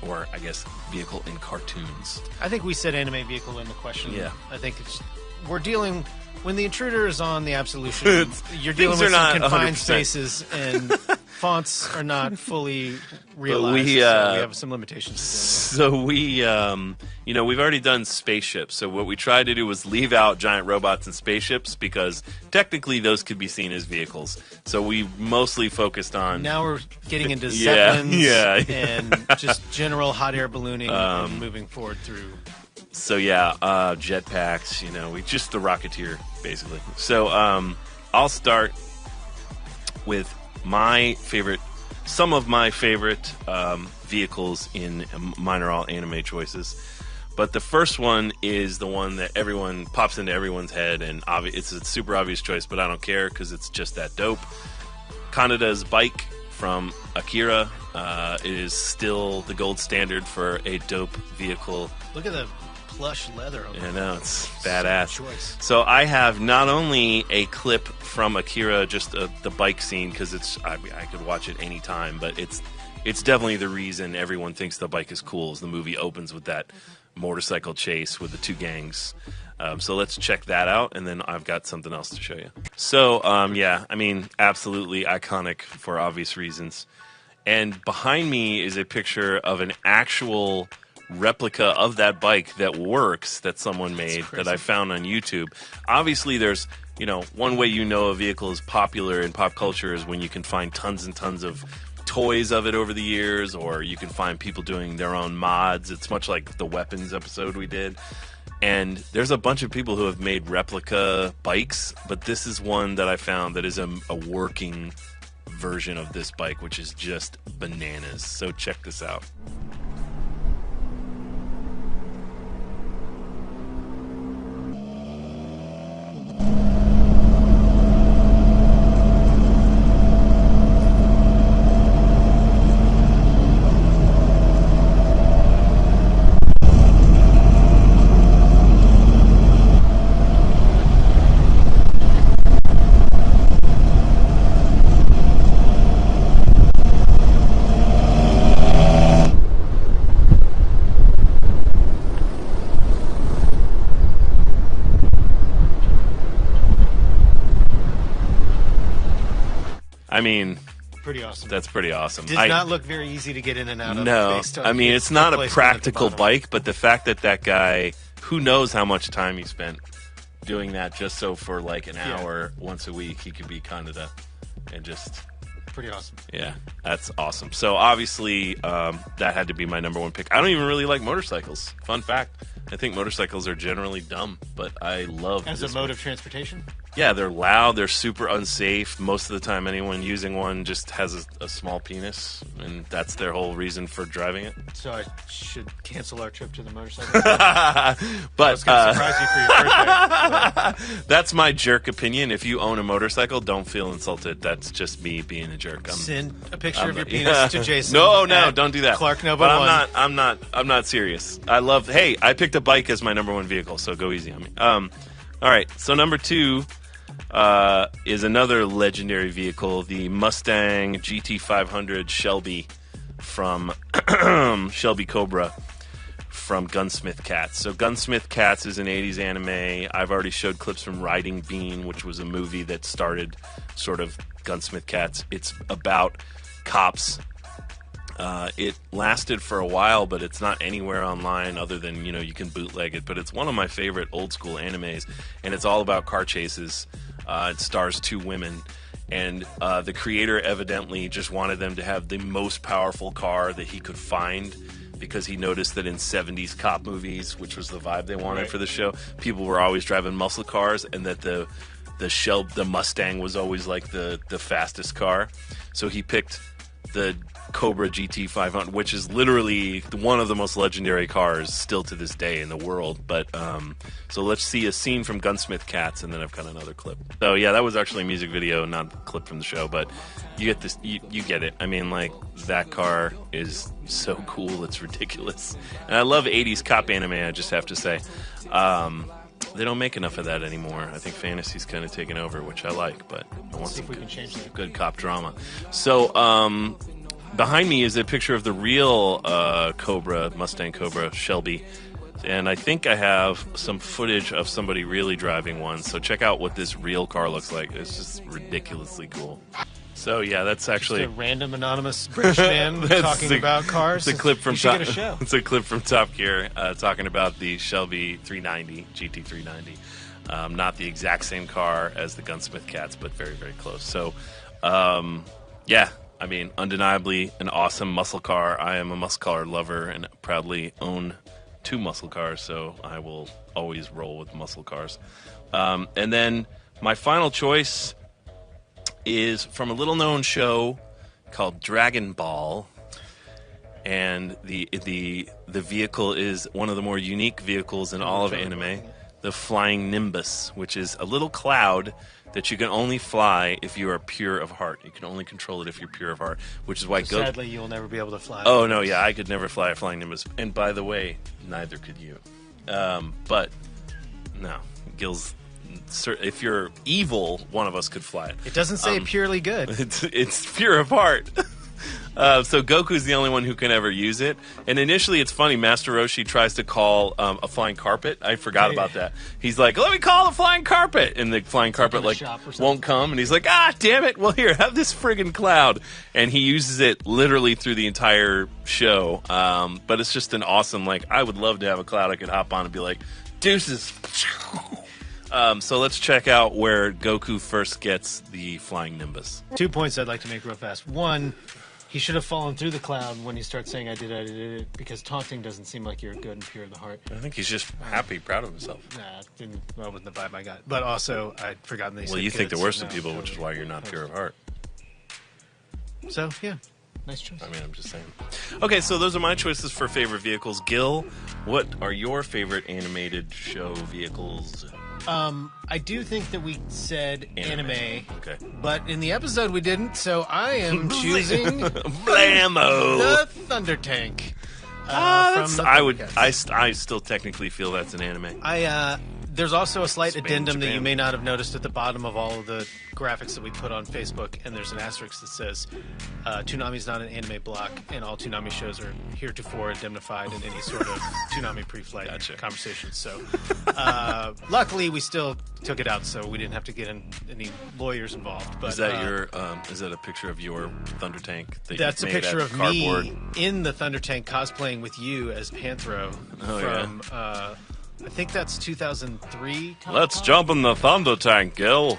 Or, I guess, vehicle in cartoons. I think we said anime vehicle in the question. Yeah. I think we're dealing, when the intruder is on the absolution, you're dealing with some confined 100%. spaces, and fonts are not fully realized. We so we have some limitations. So we've already done spaceships. So what we tried to do was leave out giant robots and spaceships because technically those could be seen as vehicles. So we mostly focused on. Now we're getting into zeppelins and just general hot air ballooning and moving forward through. So jetpacks. We just the Rocketeer basically. So I'll start with some of my favorite vehicles in mine are all anime choices. But the first one is the one that everyone pops into everyone's head, and it's a super obvious choice, but I don't care because it's just that dope. Kanada's bike from Akira is still the gold standard for a dope vehicle. Look at the plush leather. I know, it's badass. Choice. So I have not only a clip from Akira, just the bike scene, because I could watch it any time, but it's definitely the reason everyone thinks the bike is cool. Is the movie opens with that motorcycle chase with the 2 gangs. So let's check that out, and then I've got something else to show you. So absolutely iconic for obvious reasons. And behind me is a picture of an actual replica of that bike that works, that someone made, that I found on YouTube. Obviously, there's, one way a vehicle is popular in pop culture is when you can find tons and tons of toys of it over the years, or you can find people doing their own mods. It's much like the weapons episode we did. And there's a bunch of people who have made replica bikes, but this is one that I found that is a working version of this bike, which is just bananas. So check this out. I mean, pretty awesome. That's pretty awesome. Does not look very easy to get in and out of. No, based on it's not a practical bike, but the fact that guy, who knows how much time he spent doing that just so for like an hour once a week, he could be Kanada and just. Pretty awesome. Yeah, that's awesome. So obviously, that had to be my number 1 pick. I don't even really like motorcycles. Fun fact. I think motorcycles are generally dumb, but I love As a this mode one. of transportation? Yeah, they're loud. They're super unsafe. Most of the time, anyone using one just has a small penis, and that's their whole reason for driving it. So I should cancel our trip to the motorcycle. But I was going to surprise you for your birthday. that's my jerk opinion. If you own a motorcycle, don't feel insulted. That's just me being a jerk. Send a picture of your penis to Jason. No, at don't do that. Clark Nova But 1. I'm not serious. Hey, I picked a bike as my number one vehicle, so go easy on me. All right, so number 2 is another legendary vehicle, the Mustang GT500 Shelby from Shelby Cobra from Gunsmith Cats. So Gunsmith Cats is an 80s anime. I've already showed clips from Riding Bean, which was a movie that started sort of Gunsmith Cats. It's about cops. It lasted for a while, but it's not anywhere online other than, you can bootleg it. But it's one of my favorite old school animes, and it's all about car chases. It stars 2 women, and the creator evidently just wanted them to have the most powerful car that he could find, because he noticed that in 70s cop movies, which was the vibe they wanted for the show, people were always driving muscle cars, and that the Mustang was always like the fastest car. So he picked the Cobra GT500, which is literally one of the most legendary cars still to this day in the world. But so let's see a scene from Gunsmith Cats, and then I've got another clip. So yeah, that was actually a music video, not a clip from the show, but you get this, you get it. I mean, like, that car is so cool, it's ridiculous. And I love 80s cop anime, I just have to say. They don't make enough of that anymore. I think fantasy's kind of taken over, which I like, but I want some good cop drama. So, behind me is a picture of the real Mustang Cobra Shelby, and I think I have some footage of somebody really driving one. So check out what this real car looks like. It's just ridiculously cool. So yeah, that's actually just a random anonymous British man talking about cars. It's a clip from Top. Get a show. It's a clip from Top Gear talking about the Shelby 390 GT390. Not the exact same car as the Gunsmith Cats, but very, very close. So yeah. I mean, undeniably an awesome muscle car. I am a muscle car lover and proudly own 2 muscle cars, so I will always roll with muscle cars. And then my final choice is from a little-known show called Dragon Ball, and the vehicle is one of the more unique vehicles in all of anime, the Flying Nimbus, which is a little cloud that you can only fly if you are pure of heart. You can only control it if you're pure of heart, which is why... Sadly, you'll never be able to fly. Oh, no, yeah, I could never fly a Flying Nimbus. And by the way, neither could you. But, no, Gil's... If you're evil, one of us could fly it. It doesn't say purely good. It's pure of heart. So Goku's the only one who can ever use it. And initially, it's funny. Master Roshi tries to call a flying carpet. I forgot about that. He's like, "Let me call the flying carpet," and the flying carpet won't come. And he's like, "Ah, damn it! Well, here, have this friggin' cloud." And he uses it literally through the entire show. But it's just an awesome. I would love to have a cloud I could hop on and be like, "Deuces." So let's check out where Goku first gets the Flying Nimbus. 2 points I'd like to make real fast. One, he should have fallen through the cloud when he starts saying I did it, because taunting doesn't seem like you're good and pure of the heart. I think he's just happy, proud of himself. Nah, that wasn't the vibe I got. But also, I'd forgotten that he said you think good, the worst so of people, which is why you're not pure of heart. So, yeah. Nice choice. I mean, I'm just saying. Okay, so those are my choices for favorite vehicles. Gil, what are your favorite animated show vehicles? I do think that we said anime. Okay. But in the episode we didn't, so I am choosing Blammo! the Thunder Tank. I still technically feel that's an anime. There's also a slight Spain, addendum Japan. that you may not have noticed at the bottom of all of the graphics that we put on Facebook, and there's an asterisk that says Toonami's not an anime block, and all Toonami shows are heretofore indemnified in any sort of Toonami Preflight conversation. So luckily we still took it out, so we didn't have to get any lawyers involved. But, is that a picture of your Thunder Tank? That's a made picture out of cardboard? me in the Thunder Tank cosplaying with you as Panthro from... I think that's 2003. Let's jump in the Thunder Tank, Gil.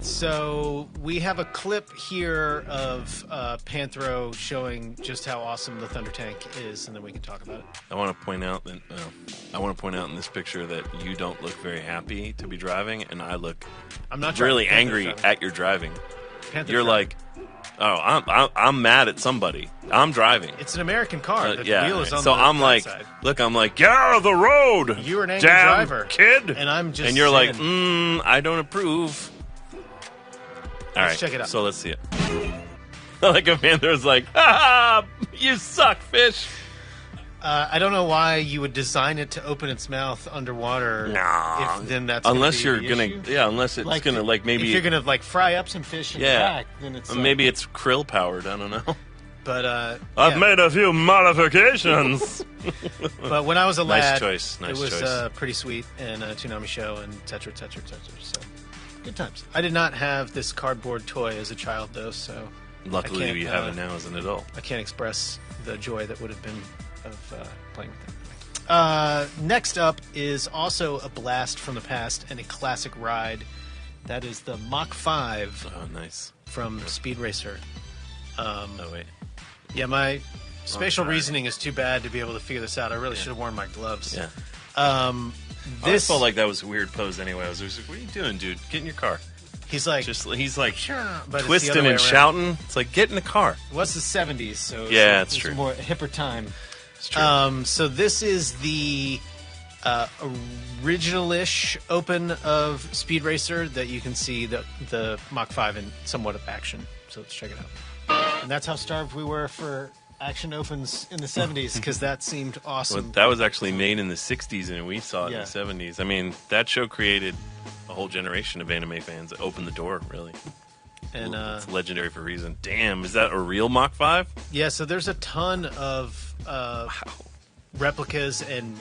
So we have a clip here of Panthro showing just how awesome the Thunder Tank is, and then we can talk about it. I want to point out that I want to point out in this picture that you don't look very happy to be driving, and I look I'm not really driving. angry Panther's at your driving. Panther's You're driving. like, oh, I'm mad at somebody. I'm driving. It's an American car. The yeah. wheel is on so the I'm like, side. look, I'm like, get out of the road. You're an angry damn driver, kid. and I'm just. And you're like, saying. I don't approve. All right, check it out. So let's see it. Like a Panther's like, you suck, fish. I don't know why you would design it to open its mouth underwater. No. If then that's unless gonna be you're the gonna, issue. yeah, unless it's gonna like maybe if you're gonna like fry up some fish and back, then it's maybe it's krill powered. I don't know. But I've yeah. made a few modifications. But when I was a Nice lad, choice, nice it was choice. Pretty sweet, and a Toonami show, and etc. So good times. I did not have this cardboard toy as a child, though, so Luckily, I can't, you have it now as an adult. I can't express the joy that would have been of playing with it. Next up is also a blast from the past and a classic ride. That is the Mach 5 Oh, nice. from Speed Racer. Oh wait. Yeah, my spatial sorry. reasoning is too bad to be able to figure this out. I really should have worn my gloves. Yeah. I This felt like that was a weird pose anyway. I was just like, what are you doing, dude? Get in your car. he's like He's like sure, but it's the twisting other way and around. shouting. It's like, get in the car. What's the 70s? So Yeah, it's it's true. more hipper time. It's true. So this is the original-ish open of Speed Racer that you can see the Mach 5 in somewhat of action. So let's check it out. And that's how starved we were for action opens in the 70s, because that seemed awesome. Well, that was actually made in the 60s, and we saw it Yeah. in the 70s. I mean, that show created a whole generation of anime fans that opened the door, really. And It's legendary for a reason. Damn, is that a real Mach 5? yeah, so there's a ton of replicas and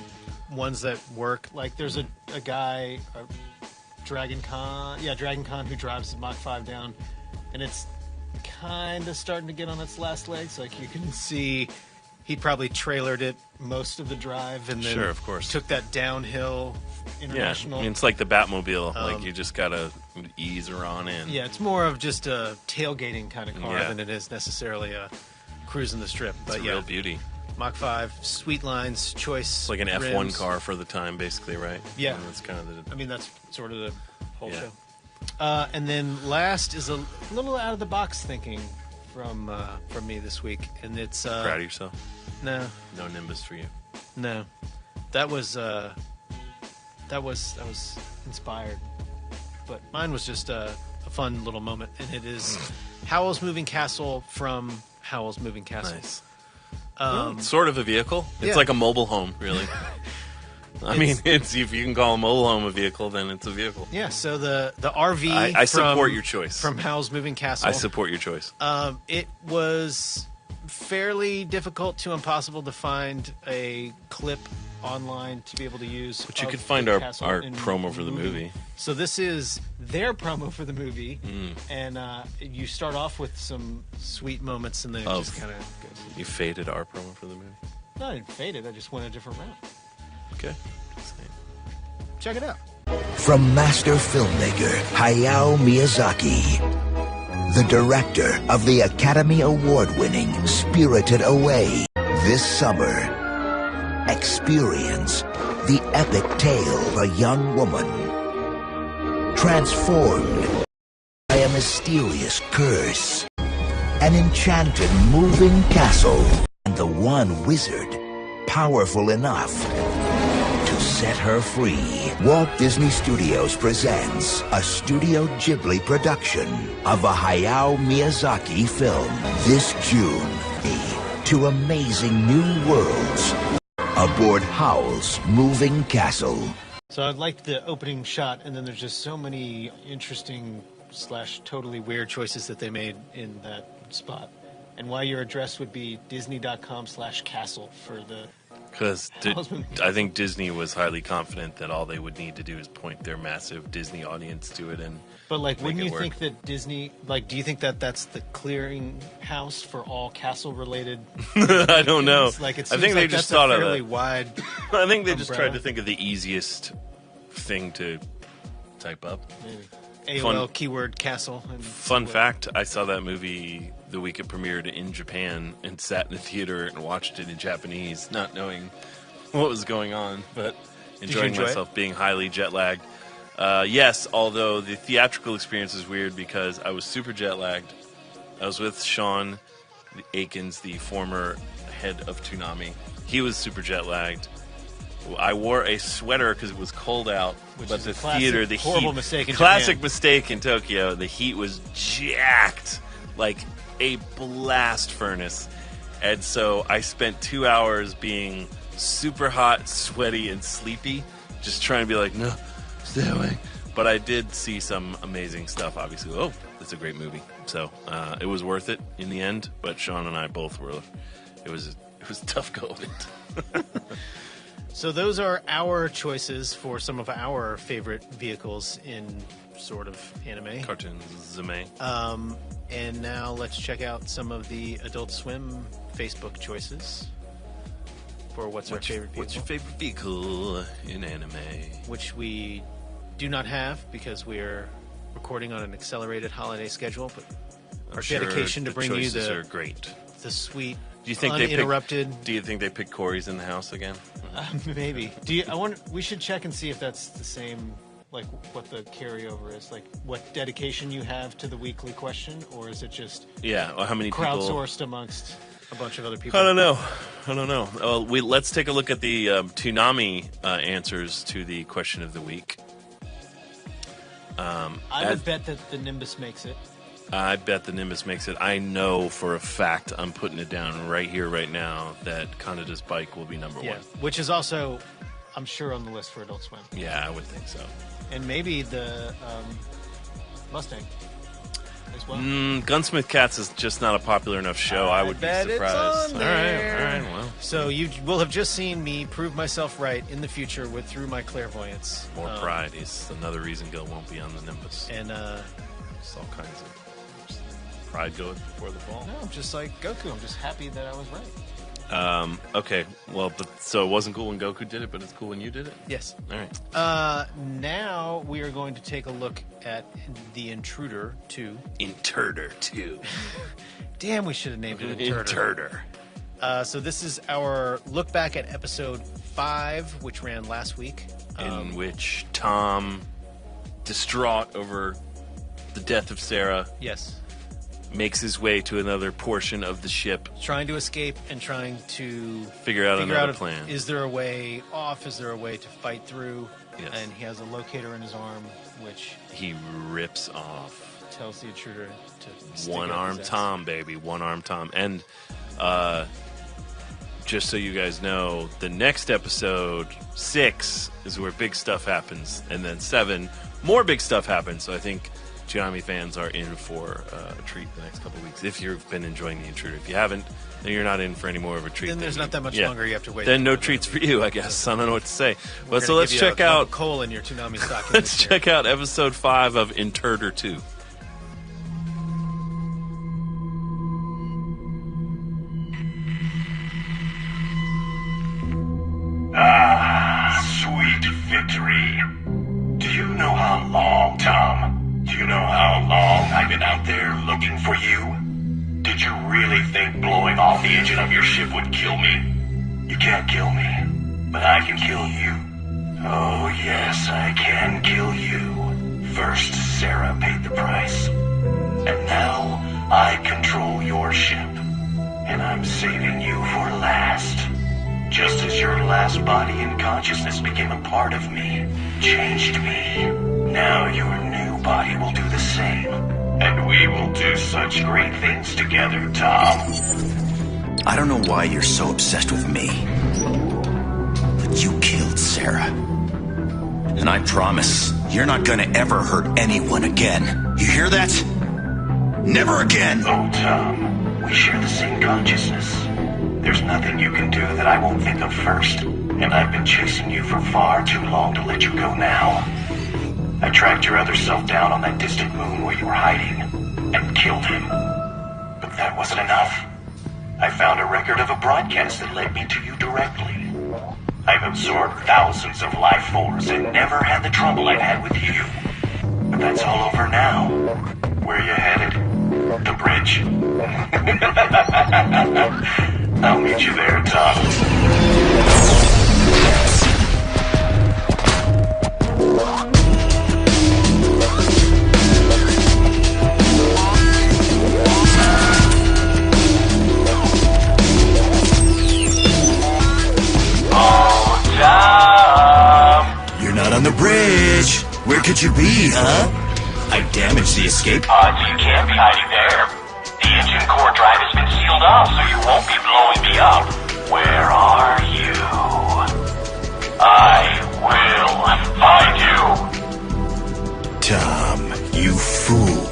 ones that work. Like there's a guy, Dragon Khan, who drives the Mach 5 down, and it's kind of starting to get on its last legs. Like you can see, he probably trailered it most of the drive, and then Sure, of course. took that downhill Yeah, international. I mean, it's like the Batmobile. Like, you just gotta ease her on in. Yeah, it's more of just a tailgating kind of car Yeah. than it is necessarily a cruising the strip. It's But a yeah, real beauty. Mach 5, sweet lines, choice. It's like an F1 rims. car for the time, basically, right? Yeah. And that's kind of the... I mean, that's sort of the whole Yeah. show. And then last is a little out of the box thinking from me this week, and it's Proud of yourself? no, No Nimbus for you. no, that was inspired, but mine was just a fun little moment, and it is Howl's Moving Castle from Howl's Moving Castle. Nice. It's sort of a vehicle. It's yeah. like a mobile home, really. I mean, it's if you can call a mobile home a vehicle, then it's a vehicle. Yeah, so the RV. I support your choice. From Howl's Moving Castle. I support your choice. It was fairly difficult to impossible to find a clip online to be able to use. But you of could find the our castle in promo for the movie. So this is their promo for the movie, Mm. and you start off with some sweet moments, and then it just kind of goes. You faded our promo for the movie. No, I didn't fade it. I just went a different route. Okay. Check it out. From master filmmaker Hayao Miyazaki, the director of the Academy Award-winning Spirited Away, this summer, experience the epic tale of a young woman transformed by a mysterious curse, an enchanted moving castle, and the one wizard powerful enough to set her free. Walt Disney Studios presents a Studio Ghibli production of a Hayao Miyazaki film this June. To amazing new worlds aboard Howl's Moving Castle. So I liked the opening shot, and then there's just so many interesting / totally weird choices that they made in that spot. And why your address would be disney.com/castle for the... Because I think Disney was highly confident that all they would need to do is point their massive Disney audience to it and But like, make wouldn't it you work. think that Disney, like, do you think that that's the clearing house for all castle-related? I don't know. things? Like, it I seems think they like just that's thought a of fairly it. wide. I think they just umbrella. tried to think of the easiest thing to type up. Maybe. AOL keyword castle. And Fun fact, I saw that movie the week it premiered in Japan and sat in the theater and watched it in Japanese, not knowing what was going on, but you enjoying enjoy myself being highly jet lagged. Yes, although the theatrical experience is weird because I was super jet lagged. I was with Sean Akins, the former head of Toonami. He was super jet lagged. I wore a sweater because it was cold out, Which but is the a classic, theater, the horrible heat, mistake in classic Japan. mistake in Tokyo. The heat was jacked, like a blast furnace, and so I spent 2 hours being super hot, sweaty, and sleepy, just trying to be like, no, stay away. But I did see some amazing stuff. Obviously, oh, it's a great movie, so it was worth it in the end. But Sean and I both were. It was tough going. So those are our choices for some of our favorite vehicles in sort of anime. Cartoons, And now let's check out some of the Adult Swim Facebook choices for what's our favorite vehicle. What's your favorite vehicle in anime? Which we do not have because we're recording on an accelerated holiday schedule, but our dedication to bring you choices are great. the sweet, Do you think uninterrupted. Do you think they pick Corey's in the house again? Maybe. I wonder. We should check and see if that's the same. Like what the carryover is. Like what dedication you have to the weekly question, or is it just Yeah. Well, how many people? crowdsourced amongst a bunch of other people? I don't know. Well, let's take a look at the Toonami answers to the question of the week. I would bet that the Nimbus makes it. I bet the Nimbus makes it. I know for a fact, I'm putting it down right here, right now, that Kanada's bike will be number one. Which is also, I'm sure, on the list for Adult Swim. Yeah, I would think so. And maybe the Mustang as well. Gunsmith Cats is just not a popular enough show. I would be bet it's surprised. on All right, there. well. So you will have just seen me prove myself right in the future through my clairvoyance. More pride is another reason Gil won't be on the Nimbus. And Just all kinds of pride goes before the fall. no, I'm just like Goku. I'm just happy that I was right. Okay, well, so it wasn't cool when Goku did it, but it's cool when you did it? Yes. All right. Now we are going to take a look at The Intruder 2. Intruder 2. Damn, we should have named it Intruder. So this is our look back at episode 5, which ran last week. In which Tom, distraught over the death of Sarah, Yes. makes his way to another portion of the ship. Trying to escape and trying to Figure out another if- plan. Is there a way off? Is there a way to fight through? Yes. And he has a locator in his arm, which He rips off. tells the intruder to stick One it up arm his ass. Tom, baby. One arm Tom. And just so you guys know, the next episode, 6, is where big stuff happens. And then 7, more big stuff happens. So I think Toonami fans are in for a treat the next couple of weeks. If you've been enjoying The Intruder. If you haven't, then you're not in for any more of a treat. Then there's not that much longer you have to wait. Then no treats for you, I guess. I don't know what to say. We're But so gonna let's give you check a lump out of coal in your Toonami stocking. let's this year. check out episode 5 of Intruder 2. Sweet victory. Do you know how long, Tom? Do you know how long I've been out there looking for you? Did you really think blowing off the engine of your ship would kill me? You can't kill me, but I can kill you. Oh yes, I can kill you. First, Sarah paid the price. And now, I control your ship. And I'm saving you for last. Just as your last body and consciousness became a part of me, changed me. Now your new body will do the same. And we will do such great things together, Tom. I don't know why you're so obsessed with me. But you killed Sarah. And I promise, you're not gonna ever hurt anyone again. You hear that? Never again. Oh, Tom, we share the same consciousness. There's nothing you can do that I won't think of first. And I've been chasing you for far too long to let you go now. I tracked your other self down on that distant moon where you were hiding, and killed him. But that wasn't enough. I found a record of a broadcast that led me to you directly. I've absorbed thousands of life forms and never had the trouble I've had with you. But that's all over now. Where are you headed? The bridge? I'll meet you there, Tom. could you be, huh? I damaged the escape. You can't be hiding there. The engine core drive has been sealed off, so you won't be blowing me up. Where are you? I will find you. Tom, you fool.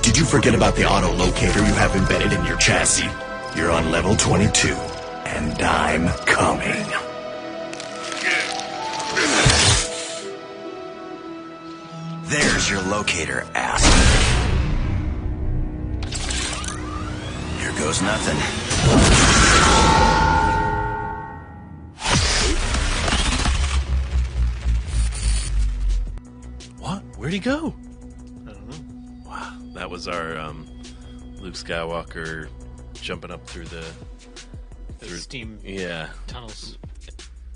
Did you forget about the auto-locator you have embedded in your chassis? You're on level 22, and I'm coming. There's your locator, ass. Here goes nothing. What? Where'd he go? I don't know. Wow, that was our Luke Skywalker jumping up through the steam tunnels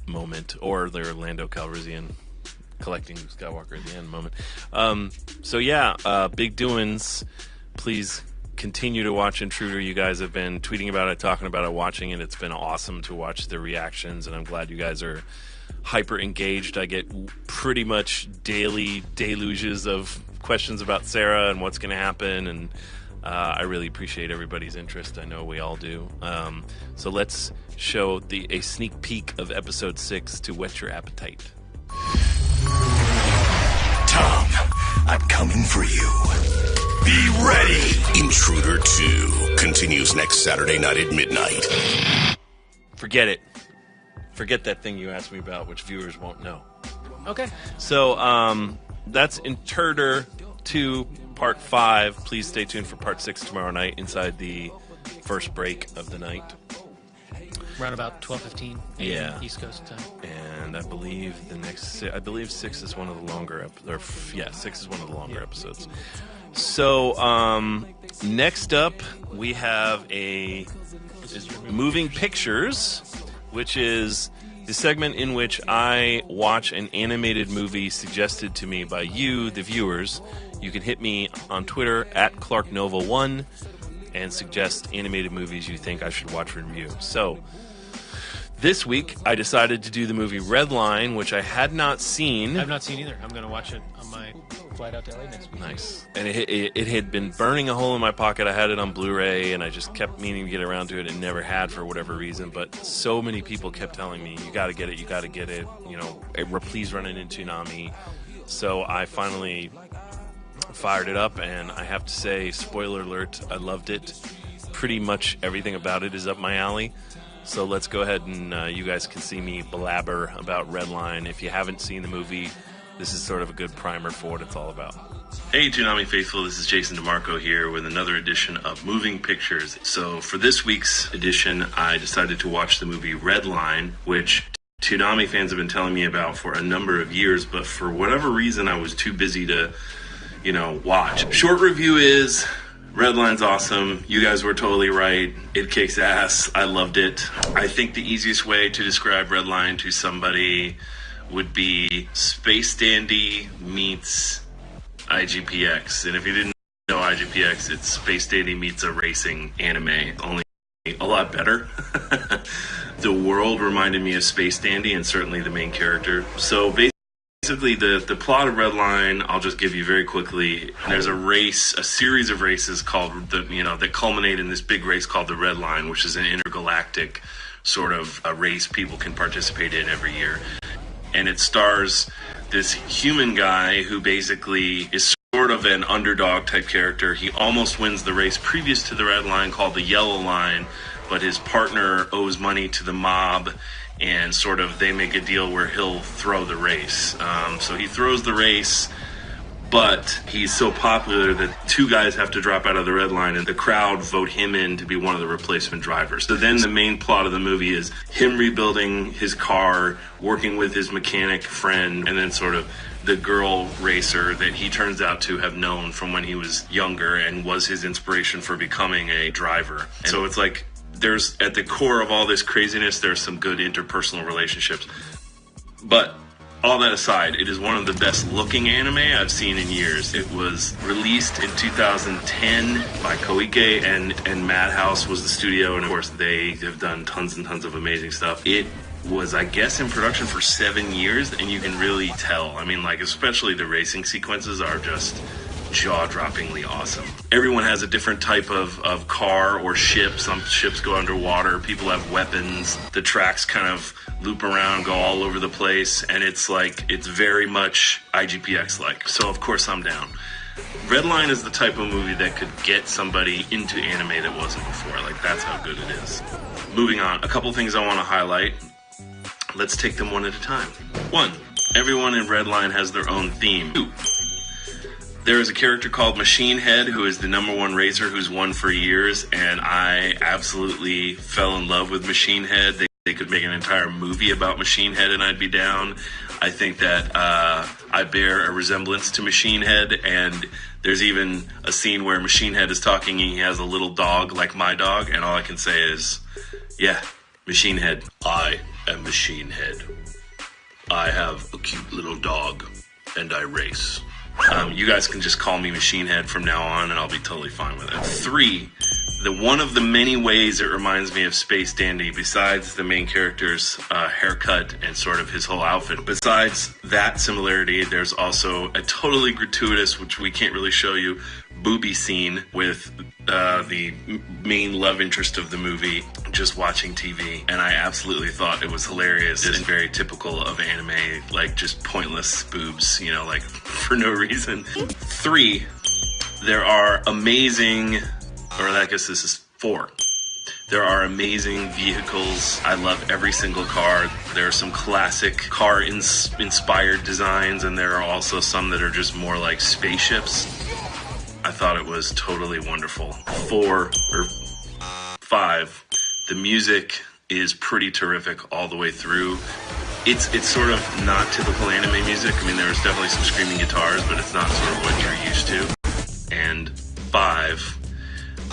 moment, or the Orlando Calrissian collecting Luke Skywalker at the end moment. So yeah, big doings. Please continue to watch Intruder. You guys have been tweeting about it, talking about it, watching it. It's been awesome to watch the reactions, and I'm glad you guys are hyper engaged. I get pretty much daily deluges of questions about Sarah and what's going to happen, and I really appreciate everybody's interest. I know we all do. So let's show a sneak peek of episode 6 to whet your appetite. Tom, I'm coming for you. Be ready! Intruder 2 continues next Saturday night at midnight. Forget it. Forget that thing you asked me about, which viewers won't know. Okay. So that's Intruder 2 Part 5. Please stay tuned for Part 6 tomorrow night inside the first break of the night. Around about 12:15 Yeah. East Coast time. And I believe 6 is one of the longer 6 is one of the longer episodes. So next up we have Moving Pictures, which is the segment in which I watch an animated movie suggested to me by you, the viewers. You can hit me on Twitter at ClarkNova1 and suggest animated movies you think I should watch and review. So this week I decided to do the movie Redline, which I had not seen. I've not seen either. I'm going to watch it on my flight out to LA next week. Nice. And it had been burning a hole in my pocket. I had it on Blu-ray, and I just kept meaning to get around to it and never had for whatever reason. But so many people kept telling me, you got to get it, you got to get it. You know, please run it in Toonami. So I finally fired it up, and I have to say, spoiler alert, I loved it. Pretty much everything about it is up my alley. So let's go ahead and you guys can see me blabber about Redline. If you haven't seen the movie, this is sort of a good primer for what it's all about. Hey Toonami faithful, this is Jason DeMarco here with another edition of Moving Pictures. So for this week's edition, I decided to watch the movie Redline, which Toonami fans have been telling me about for a number of years, but for whatever reason I was too busy to, watch. Short review is, Redline's awesome. You guys were totally right. It kicks ass. I loved it. I think the easiest way to describe Redline to somebody would be Space Dandy meets IGPX. And if you didn't know IGPX, it's Space Dandy meets a racing anime, only a lot better. The world reminded me of Space Dandy, and certainly the main character. So basically, the plot of Redline, I'll just give you very quickly. There's a series of races called that culminate in this big race called the Red Line, which is an intergalactic sort of a race people can participate in every year. And it stars this human guy who basically is sort of an underdog type character. He almost wins the race previous to the Red Line, called the Yellow Line, but his partner owes money to the mob, and sort of they make a deal where he'll throw the race. So he throws the race, but he's so popular that two guys have to drop out of the Red Line, and the crowd vote him in to be one of the replacement drivers. So then the main plot of the movie is him rebuilding his car, working with his mechanic friend, and then sort of the girl racer that he turns out to have known from when he was younger and was his inspiration for becoming a driver. And so it's like, there's at the core of all this craziness, there's some good interpersonal relationships. But all that aside, it is one of the best looking anime I've seen in years. It was released in 2010 by Koike, and Madhouse was the studio, and of course they have done tons and tons of amazing stuff. It was, I guess, in production for 7 years, and you can really tell. I mean, like, especially the racing sequences are just jaw-droppingly awesome. Everyone has a different type of car or ship. Some ships go underwater. People have weapons. The tracks kind of loop around, go all over the place, and it's very much IGPX-like. So, of course, I'm down. Redline is the type of movie that could get somebody into anime that wasn't before. Like, that's how good it is. Moving on, a couple things I want to highlight. Let's take them one at a time. 1, everyone in Redline has their own theme. 2, there is a character called Machine Head who is the #1 racer who's won for years, and I absolutely fell in love with Machine Head. They could make an entire movie about Machine Head and I'd be down. I think that I bear a resemblance to Machine Head, and there's even a scene where Machine Head is talking and he has a little dog like my dog, and all I can say is, yeah, Machine Head. I am Machine Head. I have a cute little dog, and I race. You guys can just call me Machine Head from now on, and I'll be totally fine with it. 3, one of the many ways it reminds me of Space Dandy, besides the main character's haircut and sort of his whole outfit, besides that similarity, there's also a totally gratuitous, which we can't really show you, booby scene with the main love interest of the movie just watching TV, and I absolutely thought it was hilarious and very typical of anime, like just pointless boobs, you know, like for no reason. 3, there are amazing, or I guess this is 4. There are amazing vehicles. I love every single car. There are some classic car-inspired designs, and there are also some that are just more like spaceships. I thought it was totally wonderful. 5, the music is pretty terrific all the way through. It's sort of not typical anime music. I mean, there's definitely some screaming guitars, but it's not sort of what you're used to. And 5,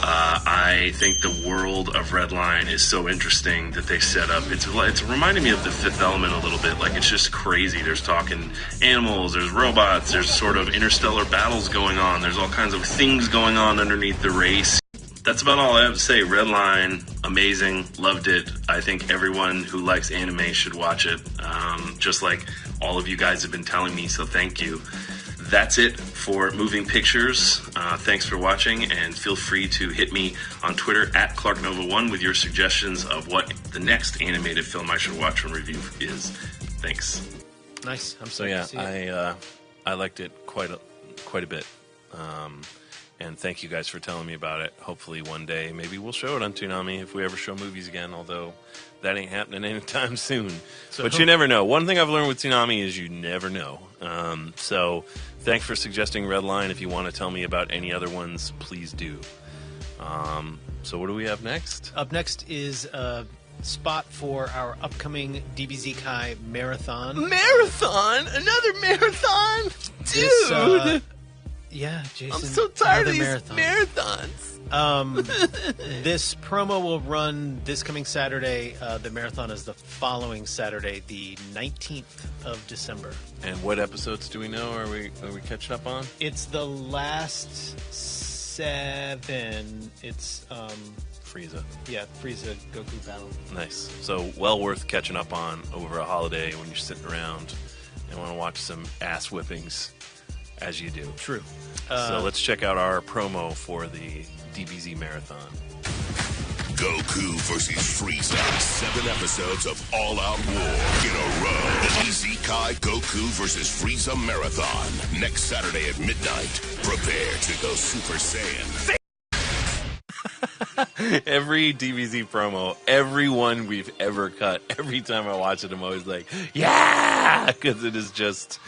I think the world of Redline is so interesting that they set up. It's reminding me of The Fifth Element a little bit. Like, it's just crazy. There's talking animals, there's robots, there's sort of interstellar battles going on. There's all kinds of things going on underneath the race. That's about all I have to say. Redline, amazing, loved it. I think everyone who likes anime should watch it, just like all of you guys have been telling me, so thank you. That's it for Moving Pictures. Thanks for watching, and feel free to hit me on Twitter at ClarkNova1 with your suggestions of what the next animated film I should watch and review is. Thanks. Nice. I'm so to see it. I liked it quite a bit. And thank you guys for telling me about it. Hopefully one day maybe we'll show it on Toonami if we ever show movies again, although that ain't happening anytime soon. But you never know. One thing I've learned with Toonami is you never know. So thanks for suggesting Redline. If you want to tell me about any other ones, please do. So what do we have next? Up next is a spot for our upcoming DBZ Kai marathon. Marathon? Another marathon? Dude! Yeah, Jason. I'm so tired of these marathons. This promo will run this coming Saturday. The marathon is the following Saturday, the 19th of December. And what episodes do we know? Are we catching up on? It's the last 7. It's Frieza. Yeah, Frieza Goku battle. Nice. So well worth catching up on over a holiday when you're sitting around and want to watch some ass whippings. As you do. True. So let's check out our promo for the DBZ Marathon. Goku versus Frieza. 7 episodes of all-out war in a row. DBZ Kai Goku versus Frieza Marathon. Next Saturday at midnight. Prepare to go Super Saiyan. Every DBZ promo, every one we've ever cut, every time I watch it, I'm always like, yeah! Because it is just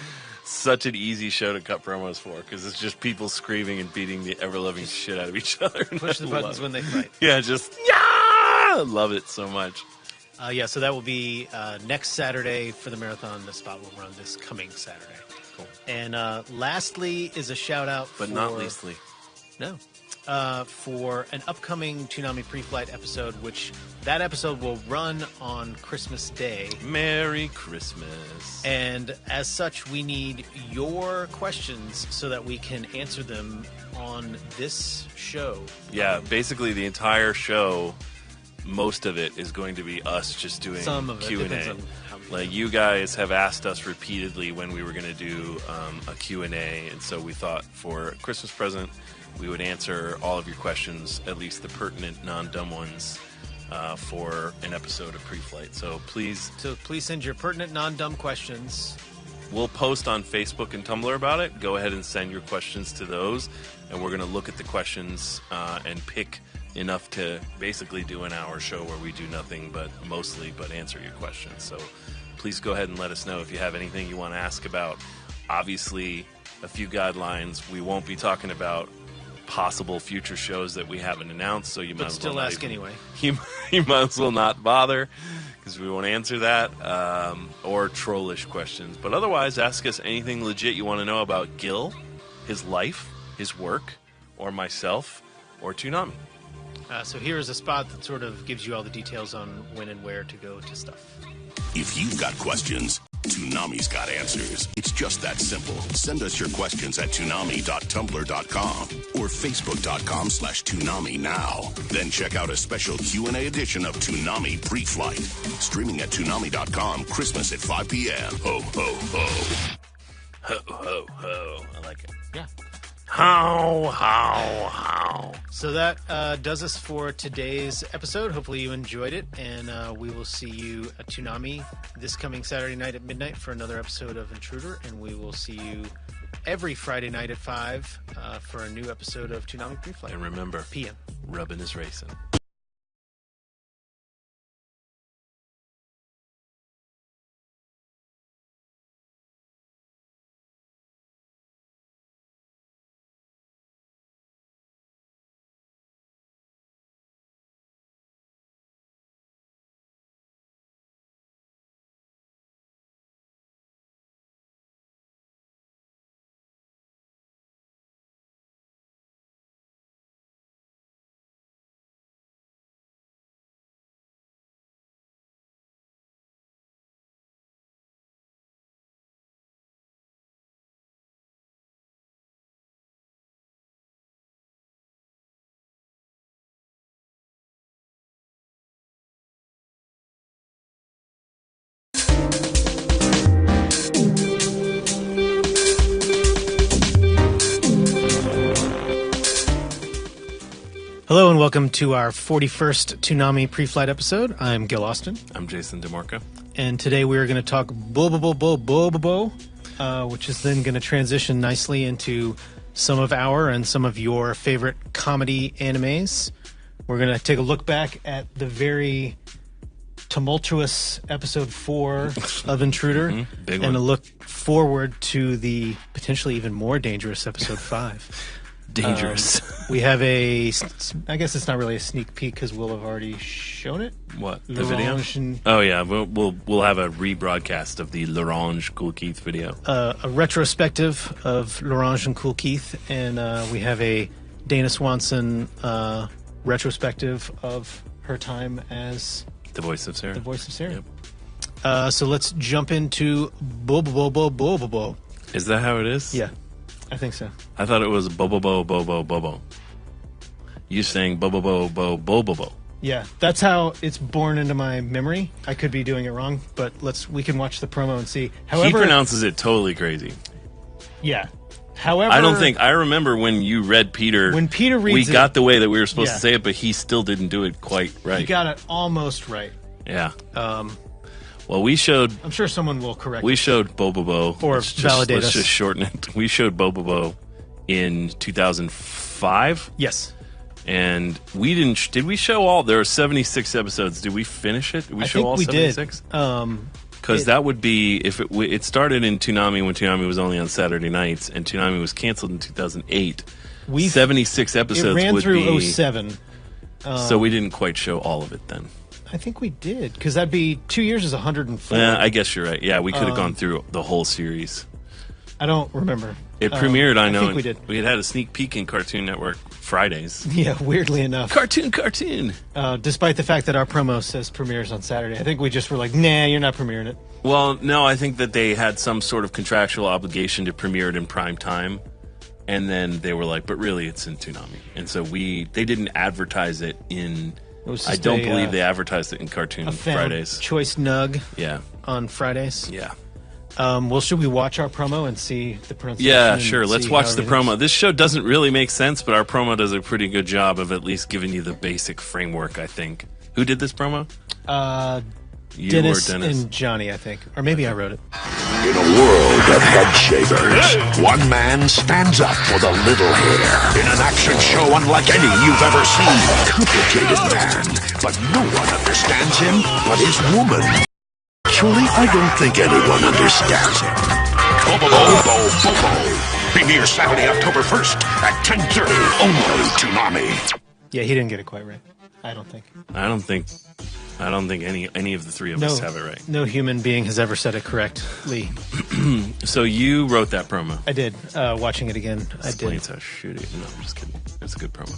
such an easy show to cut promos for, because it's just people screaming and beating the ever-loving shit out of each other. Push the buttons when they fight. Yeah, just, yeah! I love it so much. So that will be next Saturday for the marathon. The spot will run this coming Saturday. Cool. And lastly is a shout-out But not leastly. No. For an upcoming Toonami Preflight episode, which that episode will run on Christmas Day. Merry Christmas. And as such, we need your questions so that we can answer them on this show. Yeah, basically the entire show most of it is going to be us just doing Some of it depends Q&A. on how many. Like, you guys have asked us repeatedly when we were going to do a Q&A, and so we thought for a Christmas present we would answer all of your questions, at least the pertinent, non-dumb ones, for an episode of Preflight. So please send your pertinent, non-dumb questions. We'll post on Facebook and Tumblr about it. Go ahead and send your questions to those, and we're going to look at the questions and pick enough to basically do an hour show where we do nothing but answer your questions. So please go ahead and let us know if you have anything you want to ask about. Obviously, a few guidelines. We won't be talking about possible future shows that we haven't announced, so you might still ask anyway. You might as well not bother, because we won't answer that, or trollish questions. But otherwise, ask us anything legit you want to know about Gil, his life, his work, or myself, or Toonami. So here is a spot that sort of gives you all the details on when and where to go to stuff. If you've got questions, Toonami's got answers. It's just that simple. Send us your questions at toonami.tumblr.com or facebook.com/Toonami now. Then check out a special Q&A edition of Toonami Preflight, streaming at toonami.com Christmas at 5 p.m. Ho, ho, ho. Ho, ho, ho. I like it. Yeah. How, how. So that does us for today's episode. Hopefully you enjoyed it, and we will see you at Toonami this coming Saturday night at midnight for another episode of Intruder, and we will see you every Friday night at 5 for a new episode of Toonami Preflight. And remember, PM. rubbing is racing. Hello and welcome to our 41st Toonami Preflight episode. I'm Gil Austin. I'm Jason DeMarco. And today we are going to talk Bobobo, which is then going to transition nicely into some of our and some of your favorite comedy animes. We're going to take a look back at the very tumultuous episode 4 of Intruder, Big and one. a look forward to the potentially even more dangerous episode 5. Dangerous. We have I guess it's not really a sneak peek because we'll have already shown it. What, the video? L'Orange and- Oh yeah, we'll have a rebroadcast of the L'Orange Cool Keith video. a retrospective of L'Orange and Cool Keith, and we have a Dana Swanson retrospective of her time as The voice of Sarah. the voice of Sarah. Yep. So let's jump into Bobobo. Is that how it is? Yeah, I think so. I thought it was Bobo. You saying Bobo. Yeah, that's how it's born into my memory. I could be doing it wrong, but we can watch the promo and see. However, He pronounces it totally crazy. Yeah. However, I remember when you read Peter. When Peter reads we got the way that we were supposed Yeah. to say it, but he still didn't do it quite right. he got it almost right. Yeah. Well, we showed I'm sure someone will correct. We showed Bobobo. Or validate let's us. just shorten it. We showed Bobobo in 2005. Yes. And we didn't. Did we show all? There are 76 episodes. Did we finish it? Did we I show think all we 76? did. Because that would be if it started in Toonami when Toonami was only on Saturday nights, and Toonami was canceled in 2008. it 76 episodes ran would through be 07. So we didn't quite show all of it then. I think we did, because that'd be 2 years is 104. Yeah, I guess you're right. Yeah, we could have gone through the whole series. I don't remember. It premiered, I know. think we did. We had a sneak peek in Cartoon Network Fridays. Yeah, weirdly enough. Cartoon. Despite the fact that our promo says premieres on Saturday, I think we just were like, nah, you're not premiering it. Well, no, I think that they had some sort of contractual obligation to premiere it in prime time. And then they were like, but really it's in Toonami. And so they didn't advertise it in It was I just don't believe they advertised it in Cartoon a fan Fridays. choice nug Yeah. on Fridays. Yeah. Well, should we watch our promo and see the pronunciation? Yeah, and sure. Let's see watch how the everything's- promo. This show doesn't really make sense, but our promo does a pretty good job of at least giving you the basic framework, I think. Who did this promo? You Dennis or Dennis? and Johnny, I think. Or maybe I wrote it. In a world of head shavers, one man stands up for the little hair. In an action show unlike any you've ever seen. Complicated man, but no one understands him but his woman. Actually, I don't think anyone understands him. Bobo. Premiere Saturday, October 1st at 10:30. Only Toonami. Yeah, he didn't get it quite right. I don't think. I don't think any of the three of us have it right. No human being has ever said it correctly. So you wrote that promo. I did. Watching it again, I did. Explains how shitty. No, I'm just kidding. It's a good promo.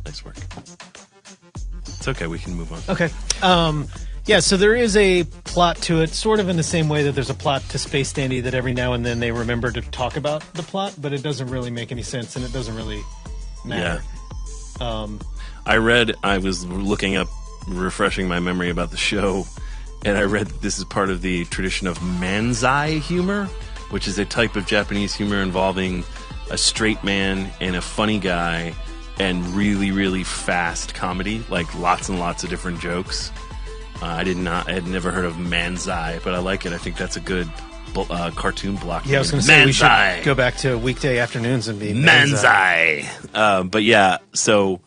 Nice work. It's okay. We can move on. Okay. Yeah, so there is a plot to it, sort of in the same way that there's a plot to Space Dandy that every now and then they remember to talk about the plot, but it doesn't really make any sense and it doesn't really matter. Yeah. I was looking up, refreshing my memory about the show, and I read this is part of the tradition of manzai humor, which is a type of Japanese humor involving a straight man and a funny guy and really, really fast comedy, like lots and lots of different jokes. I had never heard of manzai, but I like it. I think that's a good cartoon block. Yeah, I was going to say we should go back to weekday afternoons and be manzai. But yeah, so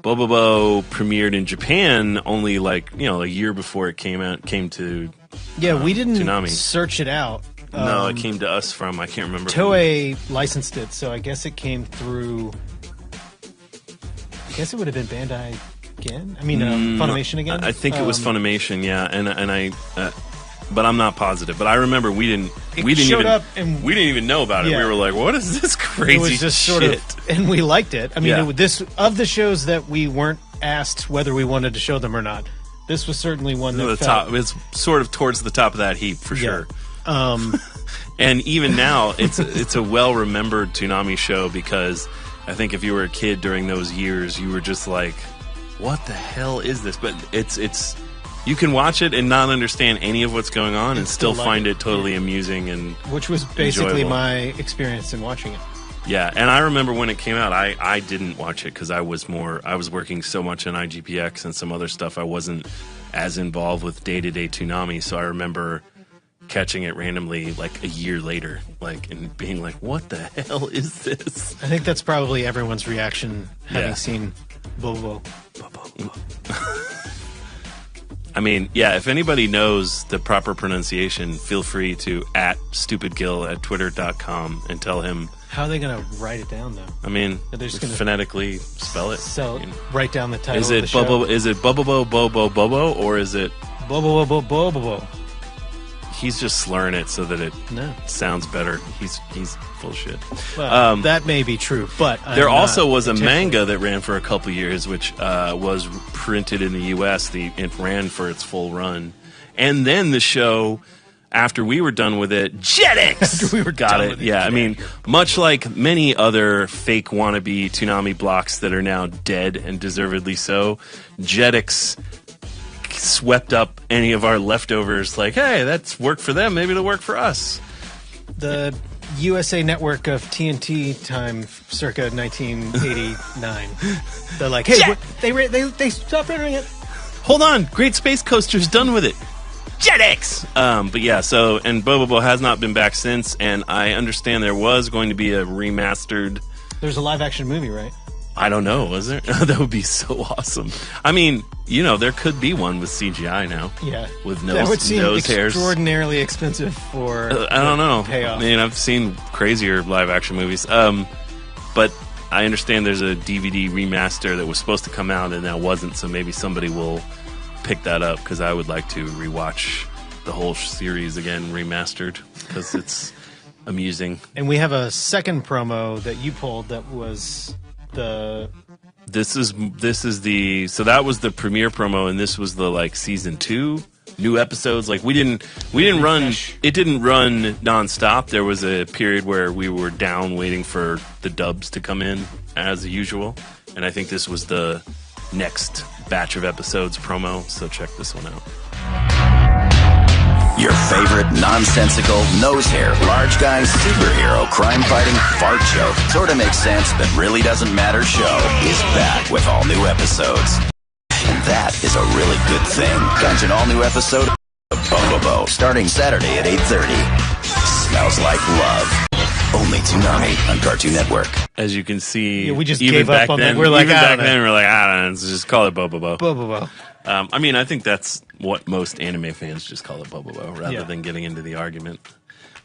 Bobobo premiered in Japan only a year before it came to. Yeah, we didn't Toonami. search it out. No, it came to us from, I can't remember. Toei licensed it, so I guess it came through. I guess it would have been Bandai again. I mean, Funimation again. I think it was Funimation, yeah, and I, but I'm not positive. But I remember we didn't even know about it. Yeah. We were like, "What is this crazy It was just shit?" sort of, and we liked it. I mean, Yeah. of the shows that we weren't asked whether we wanted to show them or not, this was certainly one that the felt, top. It's sort of towards the top of that heap for Yeah. sure. And even now, it's a well remembered Toonami show because I think if you were a kid during those years, you were just like, "What the hell is this?" But it's you can watch it and not understand any of what's going on and still like find it. it totally amusing and which was basically enjoyable. my experience in watching it. Yeah, and I remember when it came out, I didn't watch it because I was working so much on IGPX and some other stuff. I wasn't as involved with day-to-day Toonami, so I remember catching it randomly like a year later, and being like, "What the hell is this?" I think that's probably everyone's reaction having Yeah. seen Bobo. I mean, yeah, if anybody knows the proper pronunciation, feel free to @stupidgill@twitter.com and tell him. How are they going to write it down, though? I mean, Are they just gonna phonetically spell it. So write down the title Is of it the show. Bobo? Is it Bobo Bobo, or is it? Bobo, Bobo, Bobo, Bobo. He's just slurring it so that it No. sounds better. He's full of shit. Well, that may be true, but There I'm also not was a particularly- manga that ran for a couple years, which was printed in the U.S. It ran for its full run, and then the show, after we were done with it, Jetix After we were got done it. with it, Yeah, I mean, much like many other fake wannabe Toonami blocks that are now dead and deservedly so, Jetix swept up any of our leftovers. Like, hey, that's worked for them. Maybe it'll work for us. The USA Network of TNT time, circa 1989. They're like, hey, they stopped rendering it. Hold on, Great Space Coaster's done with it. Jetix! But yeah, so, and Bobobo has not been back since, and I understand there was going to be a remastered. There's a live action movie, right? I don't know, was there? That would be so awesome. I mean, there could be one with CGI now. Yeah. With that would seem nose hairs. extraordinarily expensive for I don't know. payoff. I mean, I've seen crazier live action movies. But I understand there's a DVD remaster that was supposed to come out and that wasn't, so maybe somebody will pick that up because I would like to rewatch the whole series again remastered because it's amusing. And we have a second promo that you pulled that was the... This is so that was the premiere promo, and this was the season 2 new episodes. Like we didn't run, it didn't run nonstop. There was a period where we were down waiting for the dubs to come in as usual, and I think this was the next batch of episodes promo, so check this one out. Your favorite nonsensical, nose-hair, large guy, superhero, crime-fighting, fart joke, sorta makes sense but really doesn't matter show is back with all new episodes. And that is a really good thing. Catch an all-new episode of Bobo starting Saturday at 8:30. Smells like love. Only Toonami on Cartoon Network. As you can see, we just even gave back up on then, that. We're like, even I back don't then, know. we're like, I don't know, let's just call it Bobo. Bobo. I mean, I think that's what most anime fans just call it Bobo, rather Yeah. than getting into the argument.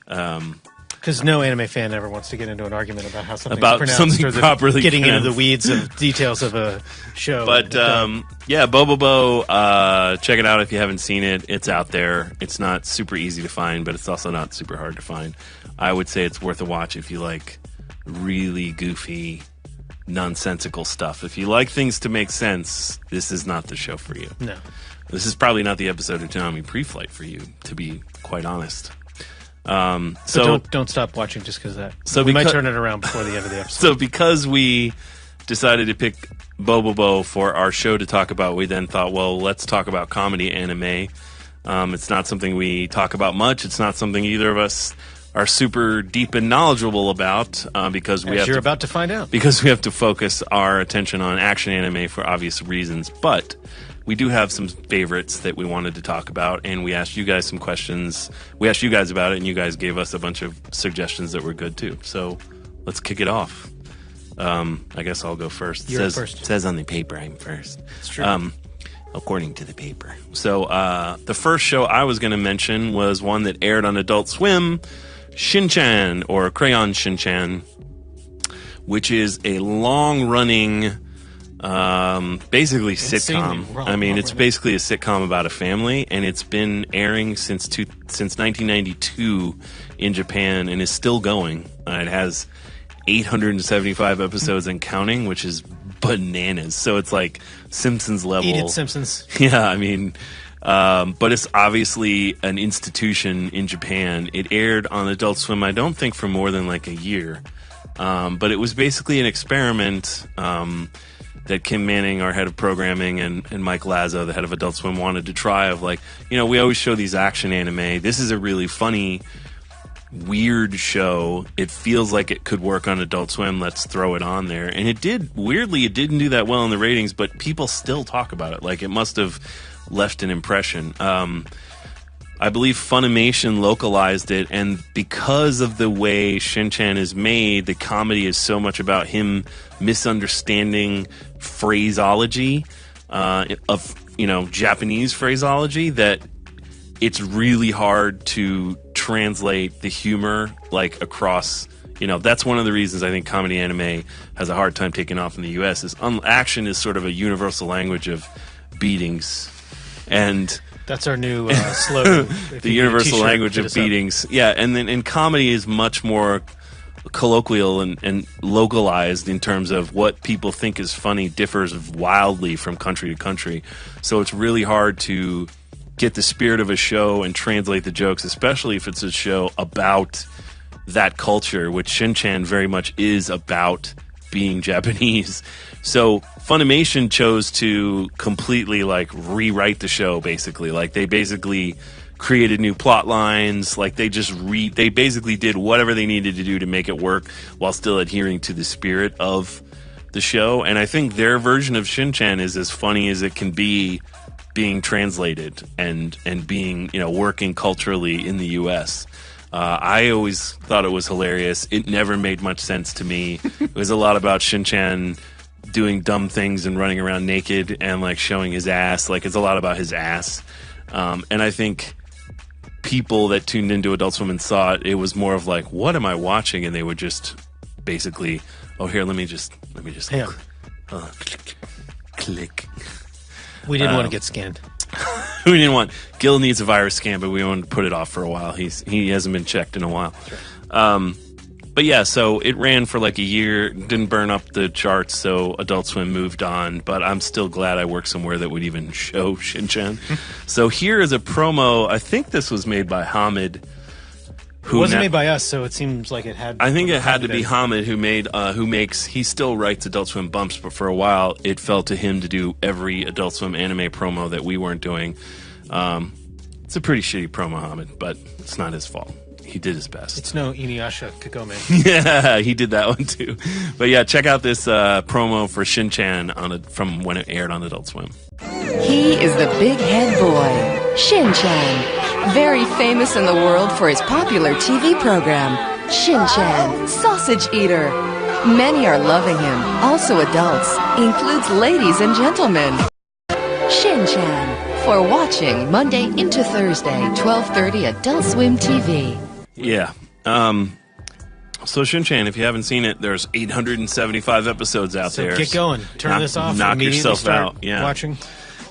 Because no anime fan ever wants to get into an argument about how something's About pronounced something or properly getting into pronounced. the weeds of details of a show. But yeah, Bobo, check it out if you haven't seen it. It's out there. It's not super easy to find, but it's also not super hard to find. I would say it's worth a watch if you like really goofy, nonsensical stuff. If you like things to make sense, this is not the show for you. No. This is probably not the episode of Toonami Preflight for you, to be quite honest. So don't stop watching just because of that. So we might because- turn it around before the end of the episode. So because we decided to pick Bobo for our show to talk about, we then thought, well, let's talk about comedy anime. It's not something we talk about much. It's not something either of us are super deep and knowledgeable about because we As have you're to, about to find out. because we have to focus our attention on action anime for obvious reasons. But we do have some favorites that we wanted to talk about, and we asked you guys some questions. We asked you guys about it, and you guys gave us a bunch of suggestions that were good too. So let's kick it off. I guess I'll go first. You're first. Says on the paper I'm first. It's true. According to the paper. So the first show I was going to mention was one that aired on Adult Swim, Shin-Chan, or Crayon Shin-Chan, which is a long-running, basically sitcom. I mean, it's basically a sitcom about a family, and it's been airing since 1992 in Japan, and is still going. It has 875 episodes and counting, which is bananas. So it's like Simpsons level. Eat it, Simpsons. Yeah, I mean, but it's obviously an institution in Japan. It aired on Adult Swim, I don't think, for more than like a year. But it was basically an experiment that Kim Manning, our head of programming, and Mike Lazo, the head of Adult Swim, wanted to try of like, you know, we always show these action anime. This is a really funny, weird show. It feels like it could work on Adult Swim. Let's throw it on there. And it did. Weirdly, it didn't do that well in the ratings, but people still talk about it. Like, it must have left an impression. I believe Funimation localized it, and because of the way Shin-Chan is made, the comedy is so much about him misunderstanding phraseology of, you know, Japanese phraseology, that it's really hard to translate the humor like across. You know, that's one of the reasons I think comedy anime has a hard time taking off in the U.S. is action is sort of a universal language of beatings, and That's our new slogan. the universal language of beatings. Yeah, and then comedy is much more colloquial and localized in terms of what people think is funny differs wildly from country to country. So it's really hard to get the spirit of a show and translate the jokes, especially if it's a show about that culture, which Shin-Chan very much is about being Japanese. So Funimation chose to completely like rewrite the show, basically. Like, they basically created new plot lines. Like, they basically did whatever they needed to do to make it work while still adhering to the spirit of the show. And I think their version of Shin-Chan is as funny as it can be, being translated and being, you know, working culturally in the US. I always thought it was hilarious. It never made much sense to me. It was a lot about Shin-Chan doing dumb things and running around naked and like showing his ass. Like, it's a lot about his ass. And I think people that tuned into Adult Swim and saw it, it was more of like, what am I watching? And they would just basically, oh, here, let me just Hang on. click. We didn't want to get scanned. We didn't want. Gil needs a virus scan, but we wanted to put it off for a while. He hasn't been checked in a while. But yeah, so it ran for like a year, didn't burn up the charts, so Adult Swim moved on. But I'm still glad I work somewhere that would even show Shin-Chan. So here is a promo. I think this was made by Hamid. It wasn't made by us, so it seems like it had. I think it had to be Hamid who made, he still writes Adult Swim bumps, but for a while it fell to him to do every Adult Swim anime promo that we weren't doing. It's a pretty shitty promo, Hamid, but it's not his fault. He did his best. It's no Inuyasha Kagome. Yeah, he did that one too. But yeah, check out this promo for Shin-chan from when it aired on Adult Swim. He is the big head boy, Shin-chan, very famous in the world for his popular TV program, Shin-chan, Sausage Eater. Many are loving him, also adults, includes ladies and gentlemen. Shin-chan, for watching Monday into Thursday, 12:30 Adult Swim TV. Yeah. So Shin-chan, if you haven't seen it, there's 875 episodes out there. Get going. Turn this off. Knock yourself start out. Yeah. Watching.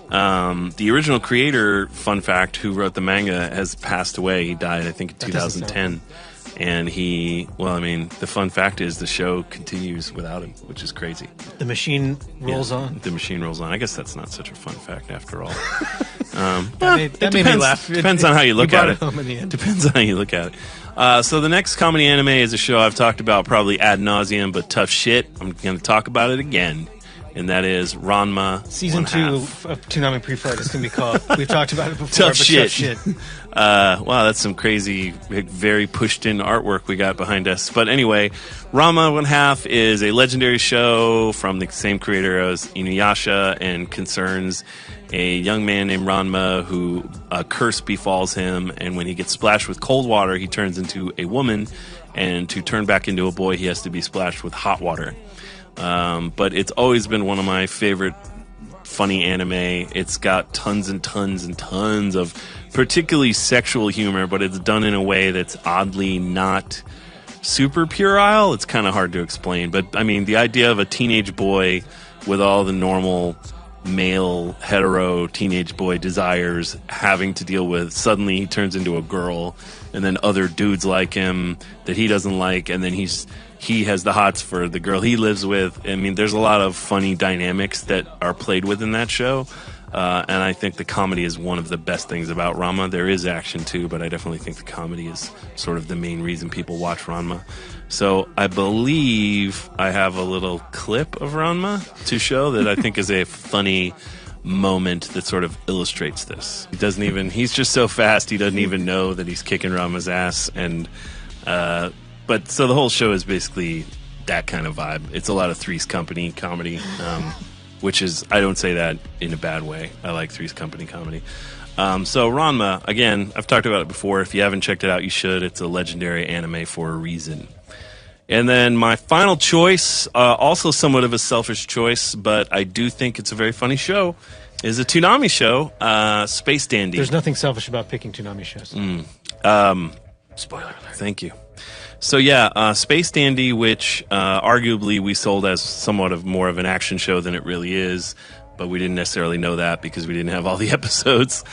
The original creator, fun fact, who wrote the manga, has passed away. He died, I think, in 2010. And the fun fact is the show continues without him, which is crazy. The machine rolls on. The machine rolls on. I guess that's not such a fun fact after all. That made me laugh. Depends on how you look at it. Home in the end. Depends on how you look at it. So the next comedy anime is a show I've talked about probably ad nauseum, but tough shit. I'm going to talk about it again. And that is Ranma. Season 2 of Toonami Preflight is going to be called. We've talked about it before. Tough shit. Tough shit. Wow, that's some crazy, very pushed-in artwork we got behind us. But anyway, Ranma 1/2 is a legendary show from the same creator as Inuyasha and concerns a young man named Ranma who a curse befalls him, and when he gets splashed with cold water, he turns into a woman, and to turn back into a boy, he has to be splashed with hot water. But it's always been one of my favorite funny anime. It's got tons and tons and tons of particularly sexual humor, but it's done in a way that's oddly not super puerile. It's kind of hard to explain. But, I mean, the idea of a teenage boy with all the normal male, hetero teenage boy desires having to deal with, suddenly he turns into a girl, and then other dudes like him that he doesn't like, and then he has the hots for the girl he lives with. I mean, there's a lot of funny dynamics that are played with in that show. And I think the comedy is one of the best things about Ranma. There is action too, but I definitely think the comedy is sort of the main reason people watch Ranma. So I believe I have a little clip of Ranma to show that I think is a funny moment that sort of illustrates this. He's just so fast, he doesn't even know that he's kicking Ranma's ass. But so the whole show is basically that kind of vibe. It's a lot of Three's Company comedy, which is, I don't say that in a bad way. I like Three's Company comedy. So Ranma, again, I've talked about it before. If you haven't checked it out, you should. It's a legendary anime for a reason. And then my final choice, also somewhat of a selfish choice, but I do think it's a very funny show, is a Toonami show, Space Dandy. There's nothing selfish about picking Toonami shows. Spoiler alert. Thank you. So yeah, Space Dandy, which arguably we sold as somewhat of more of an action show than it really is, but we didn't necessarily know that because we didn't have all the episodes.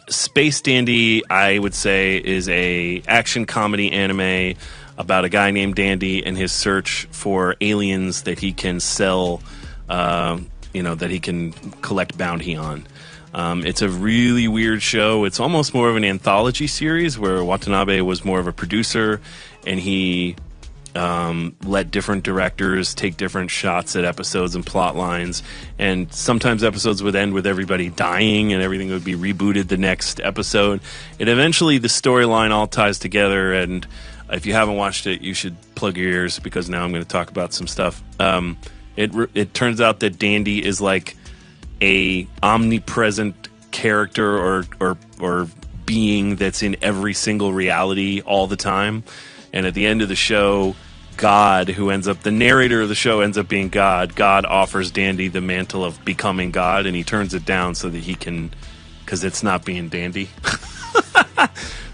Space Dandy, I would say, is a action comedy anime about a guy named Dandy and his search for aliens that he can sell, that he can collect bounty on. It's a really weird show. It's almost more of an anthology series where Watanabe was more of a producer, and he let different directors take different shots at episodes and plot lines. And sometimes episodes would end with everybody dying and everything would be rebooted the next episode. And eventually the storyline all ties together, and if you haven't watched it, you should plug your ears because now I'm going to talk about some stuff. It turns out that Dandy is like a omnipresent character or being that's in every single reality all the time. And at the end of the show, God, the narrator of the show ends up being God. God offers Dandy the mantle of becoming God, and he turns it down so that he can, because it's not being Dandy.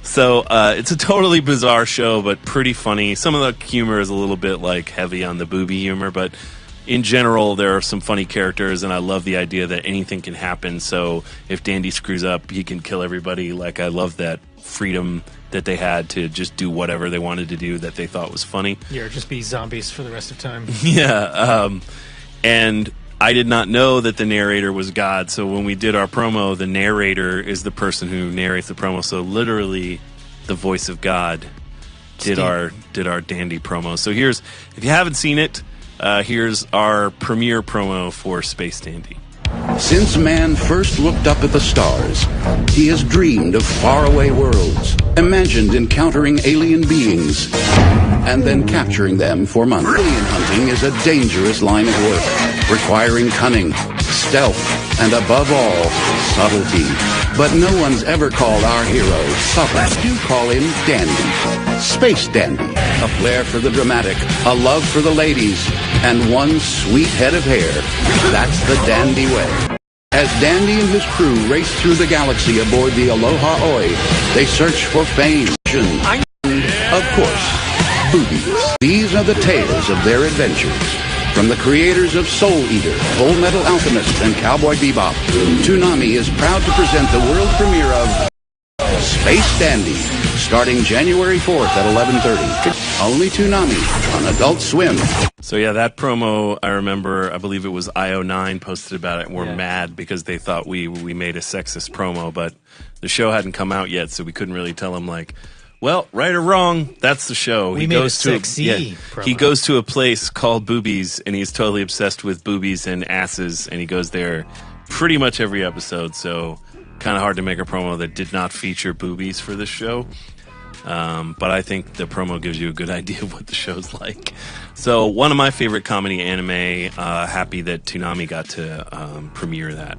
So it's a totally bizarre show, but pretty funny. Some of the humor is a little bit like heavy on the booby humor, but in general, there are some funny characters, and I love the idea that anything can happen. So if Dandy screws up, he can kill everybody. Like, I love that freedom that they had to just do whatever they wanted to do that they thought was funny. Yeah, or just be zombies for the rest of time. Yeah, and I did not know that the narrator was God. So when we did our promo, the narrator is the person who narrates the promo. So literally, the voice of God, did Steve. our dandy promo. So if you haven't seen it, here's our premiere promo for Space Dandy. Since man first looked up at the stars, he has dreamed of faraway worlds, imagined encountering alien beings, and then capturing them for money. Alien hunting is a dangerous line of work, requiring cunning, stealth, and above all, subtlety. But no one's ever called our hero subtle. You call him Dandy. Space Dandy. A flair for the dramatic, a love for the ladies, and one sweet head of hair. That's the Dandy way. As Dandy and his crew race through the galaxy aboard the Aloha Oi, they search for fame and, of course, boobies. These are the tales of their adventures. From the creators of Soul Eater, Full Metal Alchemist, and Cowboy Bebop, Toonami is proud to present the world premiere of Space Dandy, starting January 4th at 11:30. Only Toonami on Adult Swim. So yeah, that promo, I remember, I believe it was IO9 posted about it and were mad because they thought we made a sexist promo, but the show hadn't come out yet, so we couldn't really tell them, like, well, right or wrong, that's the show. He goes to a place called Boobies, and he's totally obsessed with boobies and asses, and he goes there pretty much every episode, so kind of hard to make a promo that did not feature boobies for this show. But I think the promo gives you a good idea of what the show's like. So one of my favorite comedy anime, happy that Toonami got to premiere that.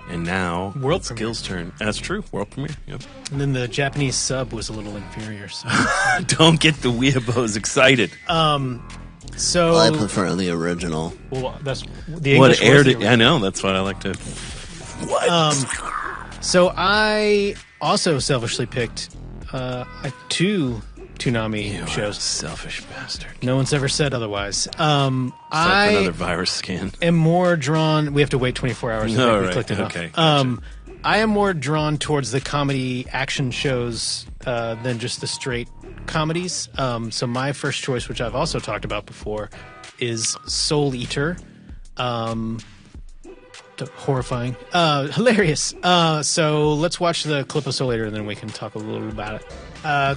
And now World it's Gil's turn. That's true. World premiere. Yep. And then the Japanese sub was a little inferior. So. Don't get the weeaboos excited. So I prefer the original. Well, that's the English. What aired it? I know. That's what I like to. So I also selfishly picked 2 Toonami shows. Selfish bastard. No one's ever said otherwise. Another virus scan. Am more drawn. We have to wait 24 hours. All we right. clicked enough. Okay. Gotcha. I am more drawn towards the comedy action shows than just the straight comedies. So my first choice, which I've also talked about before, is Soul Eater. Horrifying. Hilarious. So let's watch the clip of Soul Eater and then we can talk a little bit about it.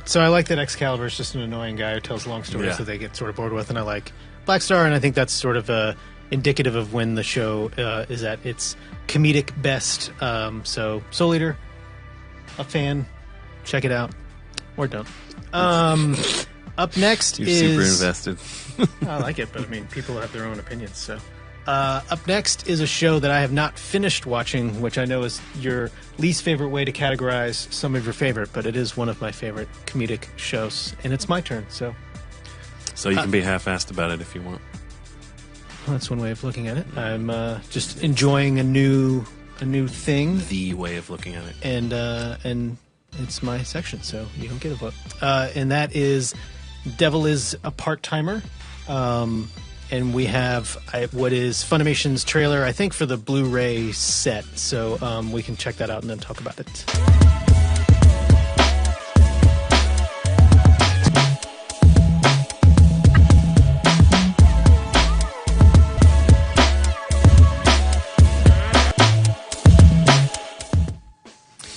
So I like that Excalibur is just an annoying guy who tells long stories that they get sort of bored with, and I like Black Star, and I think that's sort of indicative of when the show is at its comedic best. So Soul Eater, a fan, check it out, or don't. Up next You're is... super invested. I like it, but I mean, people have their own opinions, so... up next is a show that I have not finished watching, which I know is your least favorite way to categorize some of your favorite, but it is one of my favorite comedic shows, and it's my turn, so... So you can be half-assed about it if you want. Well, that's one way of looking at it. I'm just enjoying a new thing. The way of looking at it. And it's my section, so you don't get a vote. And that is Devil is a Part-Timer. And we have what is Funimation's trailer, I think, for the Blu-ray set. So we can check that out and then talk about it.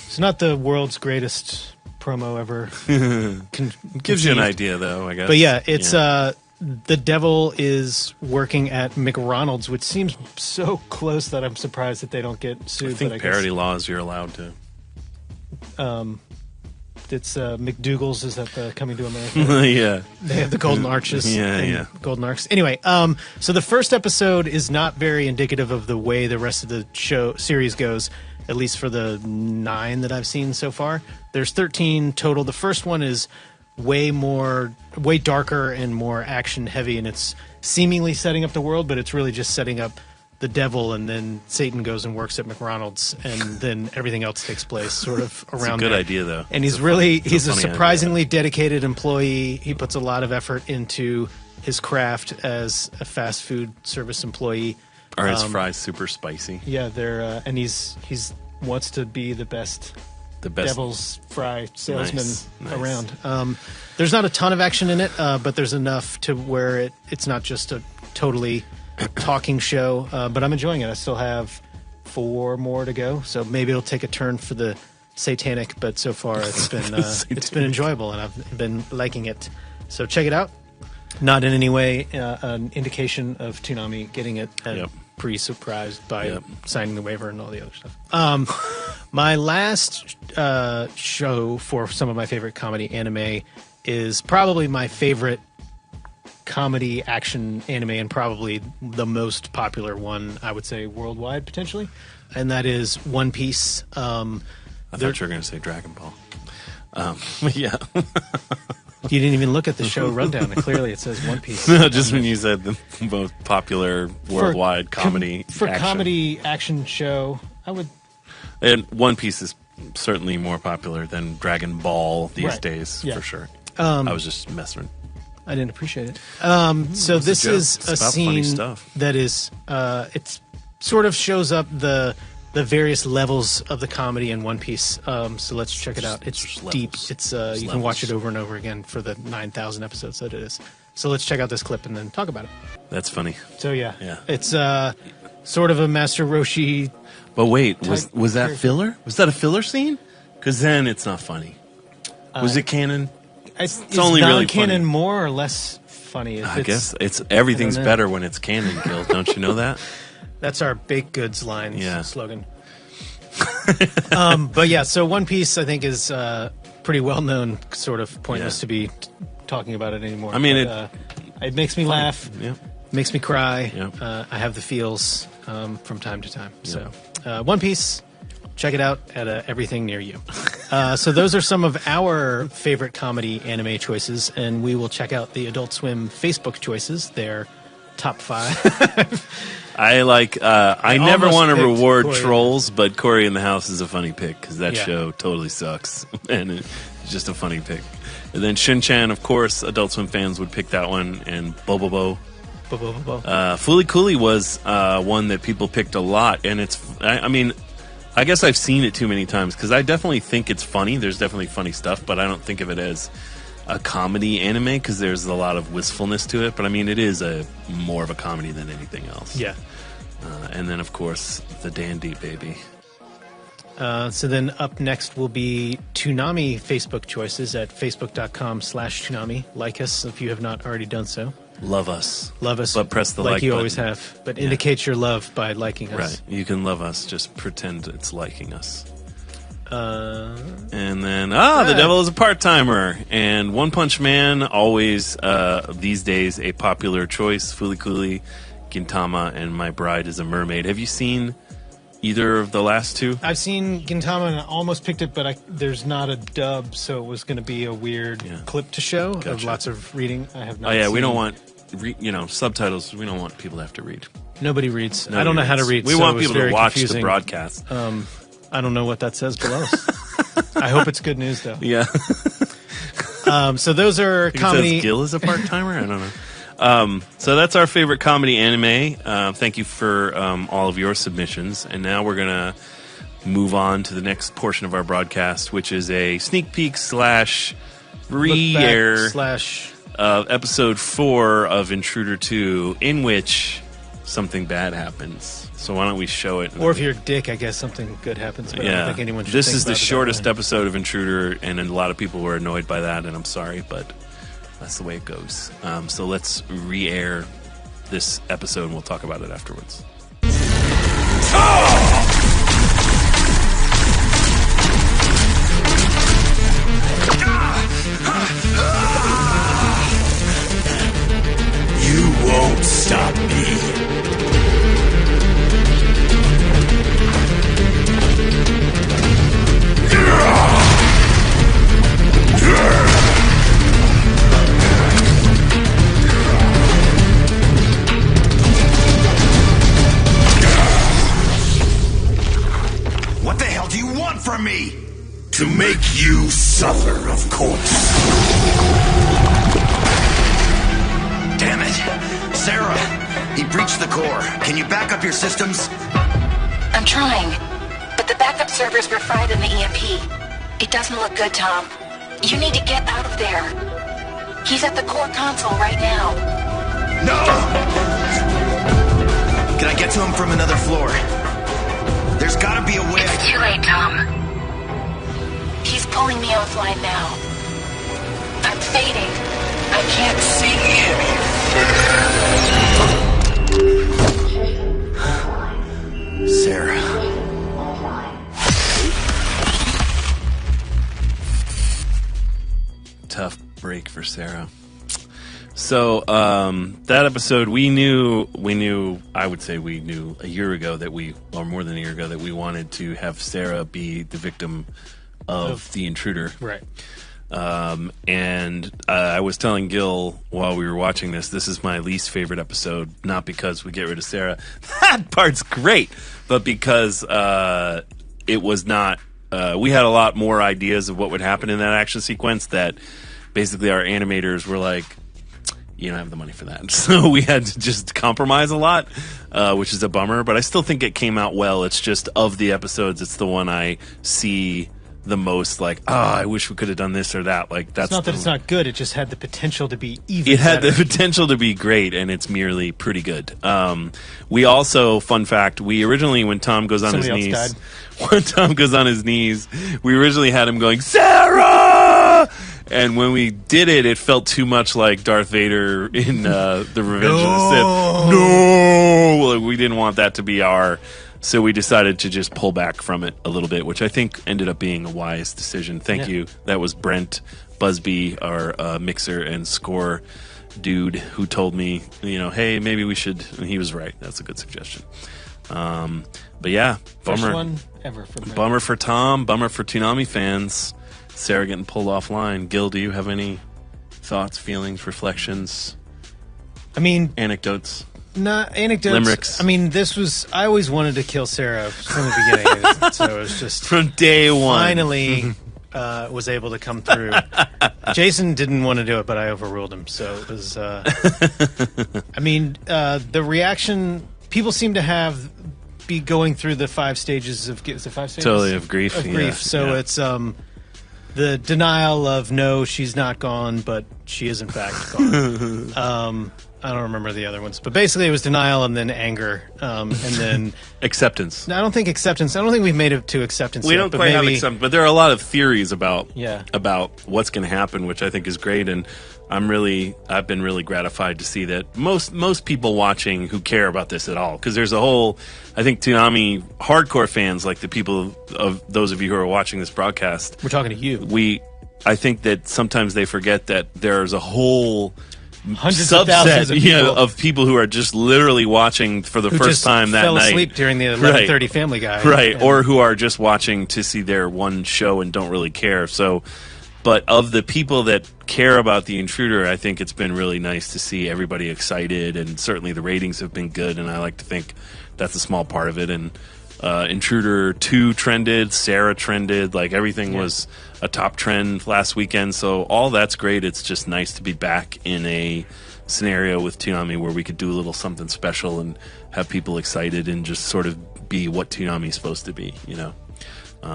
It's not the world's greatest promo ever. Gives you an idea, though, I guess. But yeah, it's... the devil is working at McDonald's, which seems so close that I'm surprised that they don't get sued. I think but parody laws, you're allowed to. It's McDougal's. Is that the Coming to America? Yeah. They have the Golden Arches. Yeah. Golden Arcs. Anyway, so the first episode is not very indicative of the way the rest of the series goes, at least for the 9 that I've seen so far. There's 13 total. The first one is way darker and more action heavy, and it's seemingly setting up the world, but it's really just setting up the devil, and then Satan goes and works at McDonald's, and then everything else takes place sort of around. It's a good idea, though. And he's a surprisingly dedicated employee. He puts a lot of effort into his craft as a fast food service employee. Are his fries super spicy? Yeah, they're and he's wants to be the best devil's fry salesman around. There's not a ton of action in it, but there's enough to where it's not just a totally talking show. But I'm enjoying it. I still have 4 more to go, so maybe it'll take a turn for the satanic, but so far it's been enjoyable, and I've been liking it. So check it out. Not in any way an indication of Toonami getting it pre-surprised by signing the waiver and all the other stuff. My last show for some of my favorite comedy anime is probably my favorite comedy action anime, and probably the most popular one, I would say, worldwide, potentially. And that is One Piece. I thought you were going to say Dragon Ball. Yeah. You didn't even look at the show rundown, and clearly it says One Piece. No, just when you said the most popular worldwide comedy action. Comedy action show, I would... And One Piece is certainly more popular than Dragon Ball these days, for sure. I was just messing. I didn't appreciate it. So this is a scene that is... it sort of shows up the various levels of the comedy in One Piece. So let's check it out. It's deep. It's you can watch it over and over again for the 9,000 episodes that it is. So let's check out this clip and then talk about it. That's funny. So yeah. It's sort of a Master Roshi. But wait, was that filler? Was that a filler scene? Because then it's not funny. Was it canon? It's only really canon funny. More or less funny. I guess everything's better when it's canon, Gil. Don't you know that? That's our baked goods line slogan. But yeah, so One Piece, I think, is pretty well known. Sort of pointless to be talking about it anymore. I mean, it makes me laugh. Yeah. Makes me cry. Yeah. I have the feels from time to time. Yeah. So One Piece, check it out at everything near you. So those are some of our favorite comedy anime choices, and we will check out the Adult Swim Facebook choices. They're top 5. I never want to reward Corey. trolls, but Corey in the House is a funny pick because that show totally sucks, and it's just a funny pick. And then Shin-Chan, of course, Adult Swim fans would pick that one, and Bobobo. Fooly Cooly was one that people picked a lot, and I guess I've seen it too many times because I definitely think it's funny. There's definitely funny stuff, but I don't think of it as a comedy anime because there's a lot of wistfulness to it. But I mean, it is more of a comedy than anything else. Yeah. And then, of course, the Dandy Baby. So then up next will be Toonami Facebook choices at facebook.com/Toonami. Like us if you have not already done so. Love us. Love us. But press the like you button. Always have. But indicate your love by liking us. Right. You can love us. Just pretend it's liking us. And then, the devil is a part-timer. And One Punch Man, always, these days, a popular choice. Fooly Cooly, Gintama, and My Bride is a Mermaid. Have you seen either of the last two? I've seen Gintama and I almost picked it, but there's not a dub, so it was going to be a weird clip to show of lots of reading. I have not seen. We don't want subtitles. We don't want people to have to read. Nobody reads. I don't know how to read. We want people to watch the broadcast. I don't know what that says below. I hope it's good news, though. Yeah. So those are comedy. It says Gil is a part-timer? I don't know. So that's our favorite comedy anime. Thank you for all of your submissions. And now we're going to move on to the next portion of our broadcast, which is a sneak peek / re-air of episode 4 of Intruder 2, in which something bad happens. So why don't we show it? Or if you're a dick, I guess something good happens. But I don't think anyone should This think is the about it shortest episode of Intruder, and a lot of people were annoyed by that, and I'm sorry, but that's the way it goes. So let's re-air this episode, and we'll talk about it afterwards. You won't stop me. What the hell do you want from me? To make you suffer, of course. Damn it. Sarah, he breached the core. Can you back up your systems? I'm trying, but the backup servers were fried in the EMP. It doesn't look good, Tom. You need to get out of there. He's at the core console right now. No! Can I get to him from another floor? There's gotta be a way. It's too late, Tom. pulling me offline now. I'm fading. I can't see any. Sarah. Tough break for Sarah. So that episode, we knew, I would say we knew a year ago that or more than a year ago, that we wanted to have Sarah be the victim of the intruder. Right. And I was telling Gil while we were watching this is my least favorite episode, not because we get rid of Sarah. That part's great, but because it was not, we had a lot more ideas of what would happen in that action sequence that basically our animators were like, you don't have the money for that. So we had to just compromise a lot, which is a bummer, but I still think it came out well. It's just, of the episodes, it's the one I see the most, like, I wish we could have done this or that. Like, that's it's not that it's not good, it just had the potential to be even It had better. the potential to be great, and it's merely pretty good. We also, fun fact, we originally, when Tom goes on Somebody his else knees, died. when Tom goes on his knees, we originally had him going, Sarah! And when we did it, it felt too much like Darth Vader in The Revenge of the Sith. No! Like, we didn't want that to be so we decided to just pull back from it a little bit, which I think ended up being a wise decision. Thank you. That was Brent Busby, our mixer and score dude, who told me, hey, maybe we should. And he was right. That's a good suggestion. But yeah, First bummer. one ever for Brent. Bummer for Tom. Bummer for Toonami fans. Sarah getting pulled offline. Gil, do you have any thoughts, feelings, reflections? I mean, anecdotes. Not anecdotes. Limericks. I mean, I always wanted to kill Sarah from the beginning, so it was just from day one. Finally, was able to come through. Jason didn't want to do it, but I overruled him. So it was. I mean, the reaction people seem to be going through the 5 stages of. Is it 5 stages? Totally of grief. Of grief. So it's the denial of no, she's not gone, but she is in fact gone. I don't remember the other ones, but basically it was denial and then anger, and then acceptance. No, I don't think acceptance. I don't think we've made it to acceptance. We yet, don't but quite have maybe, acceptance, but there are a lot of theories about Yeah. about what's going to happen, which I think is great, and I've been really gratified to see that most people watching who care about this at all, because there's a whole, I think Toonami hardcore fans, like the people of those of you who are watching this broadcast. We're talking to you. I think that sometimes they forget that there's a whole hundreds of thousands of people who are just literally watching for the first time that fell night. asleep during the 11:30 Family Guy, right? Or who are just watching to see their one show and don't really care. So, but of the people that care about the intruder, I think it's been really nice to see everybody excited, and certainly the ratings have been good. And I like to think that's a small part of it. And Intruder 2 trended, Sarah trended, like everything was a top trend last weekend. So all that's great. It's just nice to be back in a scenario with Toonami where we could do a little something special and have people excited and just sort of be what Toonami is supposed to be,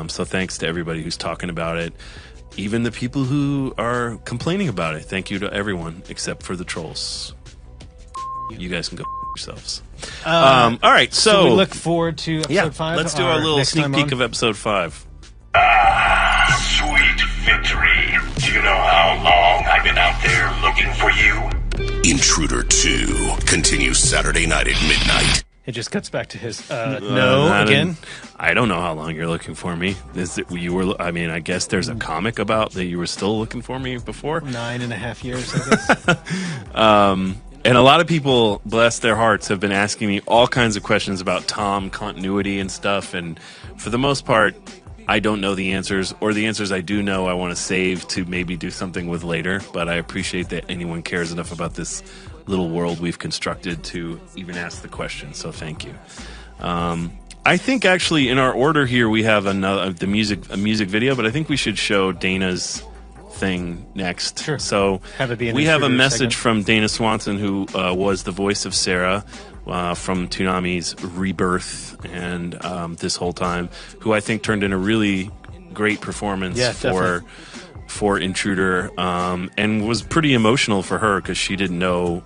So thanks to everybody who's talking about it. Even the people who are complaining about it. Thank you to everyone except for the trolls. You guys can go yourselves. All right, so we look forward to episode 5. Let's do our little sneak peek of episode 5. Sweet victory. Do you know how long I've been out there looking for you? Intruder 2 continues Saturday night at midnight. It just cuts back to his again. I don't know how long you're looking for me. I guess there's a comic about that you were still looking for me before. 9.5 years, I guess. And a lot of people, bless their hearts, have been asking me all kinds of questions about Tom continuity and stuff. And for the most part, I don't know the answers, or the answers I do know I want to save to maybe do something with later. But I appreciate that anyone cares enough about this little world we've constructed to even ask the question. So thank you. I think actually in our order here we have a music video, but I think we should show Dana's thing next. Sure. So we have a message from Dana Swanson, who was the voice of Sarah from Toonami's Rebirth and this whole time, who I think turned in a really great performance for Intruder, and was pretty emotional for her because she didn't know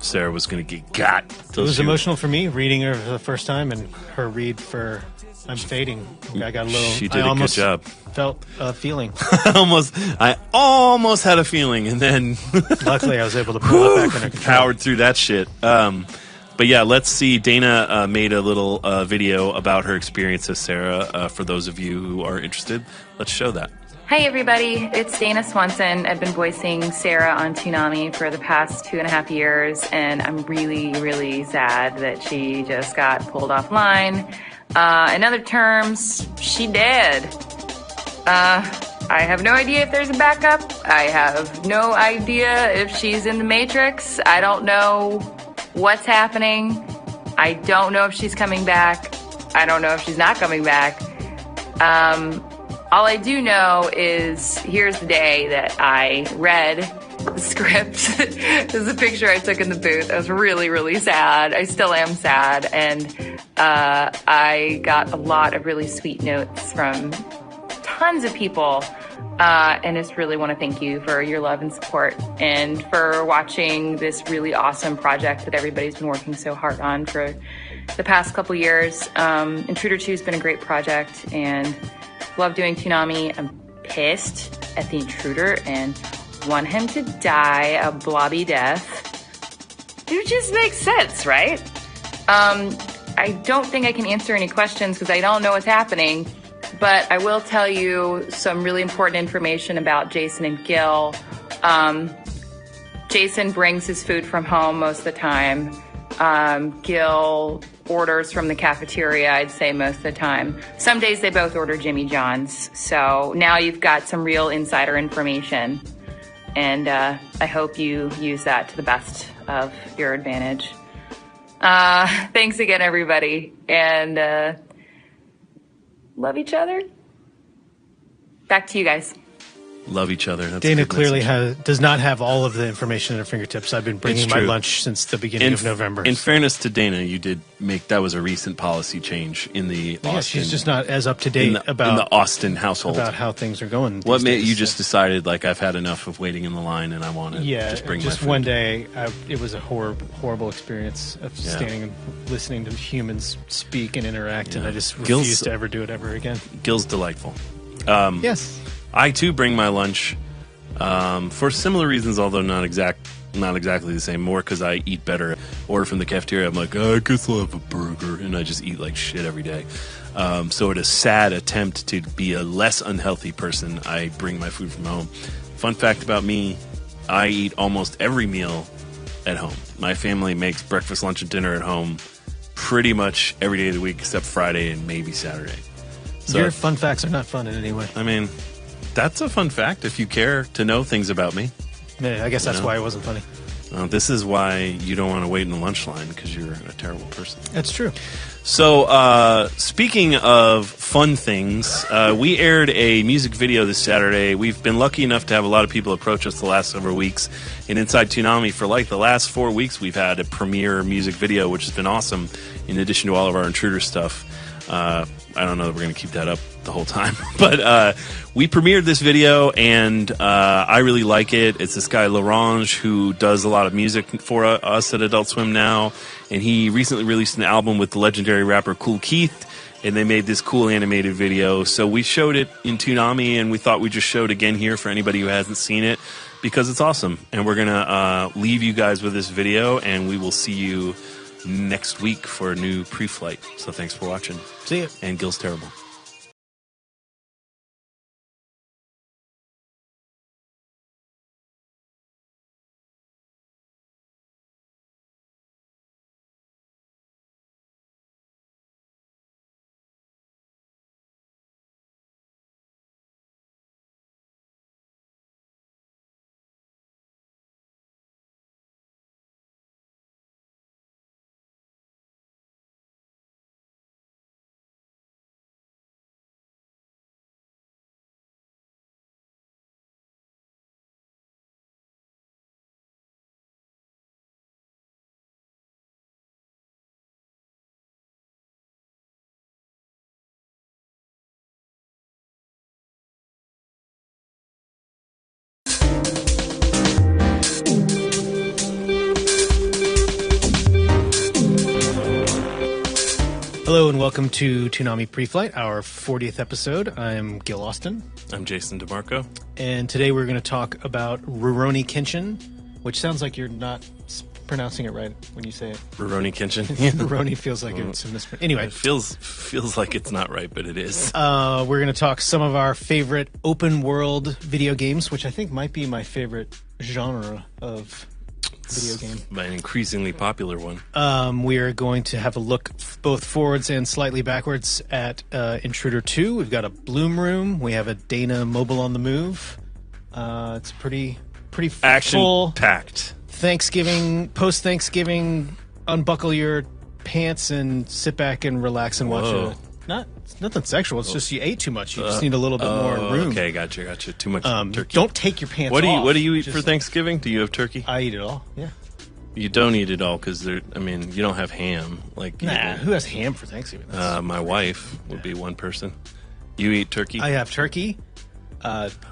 Sarah was going to get got. It was emotional for me reading her for the first time, and her read for I'm fading. I got a little. She did I a good almost job. Felt a feeling. I almost had a feeling, and then luckily I was able to pull it back under control. Powered through that shit. But yeah, let's see. Dana made a little video about her experience as Sarah. For those of you who are interested, let's show that. Hi everybody, it's Dana Swanson. I've been voicing Sarah on Toonami for the past 2.5 years, and I'm really, really sad that she just got pulled offline. In other terms, she dead. I have no idea if there's a backup. I have no idea if she's in the Matrix. I don't know what's happening. I don't know if she's coming back. I don't know if she's not coming back. All I do know is here's the day that I read the script. This is a picture I took in the booth. I was really, really sad. I still am sad. And I got a lot of really sweet notes from tons of people. And just really want to thank you for your love and support and for watching this really awesome project that everybody's been working so hard on for the past couple years. Intruder 2 has been a great project and love doing Toonami. I'm pissed at the Intruder and want him to die a blobby death. It just makes sense, right? I don't think I can answer any questions because I don't know what's happening, but I will tell you some really important information about Jason and Gil. Jason brings his food from home most of the time. Gil orders from the cafeteria, I'd say most of the time. Some days they both order Jimmy John's. So now you've got some real insider information. And I hope you use that to the best of your advantage. Thanks again, everybody. And love each other. Back to you guys. Love each other. That's Dana clearly does not have all of the information at her fingertips. I've been bringing my lunch since the beginning of November. In fairness to Dana, you did make that was a recent policy change in the Austin. Yeah, she's just not as up to date about in the Austin household about how things are going. What made you just decided like I've had enough of waiting in the line and I want to just bring my food? One day it was a horrible experience of standing and listening to humans speak and interact, and I just refused to ever do it ever again. Gil's delightful. Yes, I too bring my lunch. For similar reasons, although not exactly the same. More because I eat better. Order from the cafeteria. I'm like, I guess I'll have a burger, and I just eat like shit every day. So, in a sad attempt to be a less unhealthy person, I bring my food from home. Fun fact about me: I eat almost every meal at home. My family makes breakfast, lunch, and dinner at home pretty much every day of the week except Friday and maybe Saturday. So, your fun facts are not fun in any way. I mean, that's a fun fact if you care to know things about me. Yeah, I guess that's why it wasn't funny. This is why you don't want to wait in the lunch line, because you're a terrible person. That's true. So, speaking of fun things, we aired a music video this Saturday. We've been lucky enough to have a lot of people approach us the last several weeks. And Inside Toonami, for like the last 4 weeks, we've had a premiere music video, which has been awesome, in addition to all of our Intruder stuff. I don't know that we're going to keep that up the whole time, but we premiered this video, and I really like it. It's this guy Larange who does a lot of music for us at Adult Swim now, and he recently released an album with the legendary rapper Kool Keith, and they made this cool animated video. So we showed it in Toonami, and we thought we'd just show it again here for anybody who hasn't seen it, because it's awesome. And we're going to leave you guys with this video, and we will see you next week for a new Preflight. So thanks for watching. See ya. And Gil's terrible. Hello and welcome to Toonami Preflight, our 40th episode. I'm Gil Austin. I'm Jason DeMarco. And today we're going to talk about Rurouni Kenshin, which sounds like you're not pronouncing it right when you say it. Rurouni Kenshin. Rurouni feels like it's a misprint. Anyway. It feels like it's not right, but it is. We're going to talk some of our favorite open world video games, which I think might be my favorite genre of video game. By an increasingly popular one. We are going to have a look both forwards and slightly backwards at Intruder 2. We've got a Bloom Room. We have a Dana Mobile on the Move. It's pretty full. Action-packed. Thanksgiving, post-Thanksgiving, unbuckle your pants and sit back and relax and watch it. Nothing sexual. It's just you ate too much. You just need a little bit more room. Okay, gotcha. Too much turkey. Don't take your pants off. What do you eat for Thanksgiving? Do you have turkey? I eat it all, yeah. You don't eat it all because you don't have ham. Who has ham for Thanksgiving? My wife would be one person. You eat turkey? I have turkey.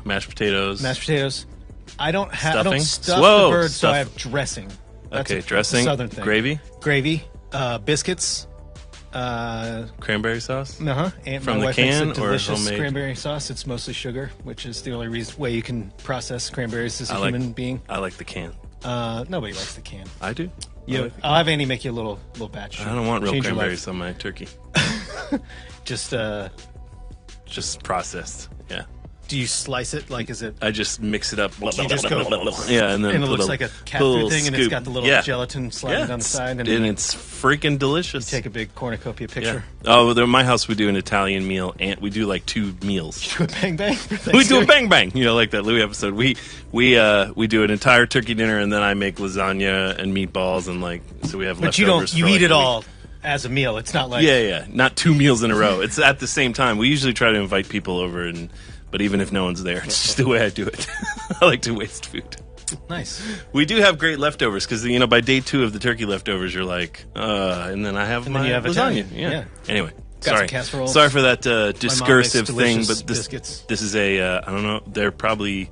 Mashed potatoes. I don't stuff Whoa, the bird, so I have dressing. That's dressing. Southern thing. Gravy. Biscuits. Cranberry sauce. And from my the wife can makes a or delicious homemade? cranberry sauce. It's mostly sugar, which is the only way you can process cranberries as a human being. I like the can. Nobody likes the can. I do. I'll have Andy make you a little batch. I don't want real cranberries on my turkey. Just processed. Yeah. Do you slice it? Is it? I just mix it up. You just go. Yeah, and then it looks like a cat food thing, and it's got the little gelatin sliding down the side, and it's freaking delicious. You take a big cornucopia picture. Yeah. Oh, in my house we do an Italian meal, and we do like 2 meals. You do a bang bang. We do a bang bang. Like that Louis episode. We do an entire turkey dinner, and then I make lasagna and meatballs, and so we have. But you eat it all as a meal. It's not like not 2 meals in a row. It's at the same time. We usually try to invite people over But even if no one's there, it's just the way I do it. I like to waste food. Nice. We do have great leftovers because, by day 2 of the turkey leftovers, you're like, and then I have my lasagna. Yeah. Anyway, sorry for that discursive thing, but this is I don't know, they're probably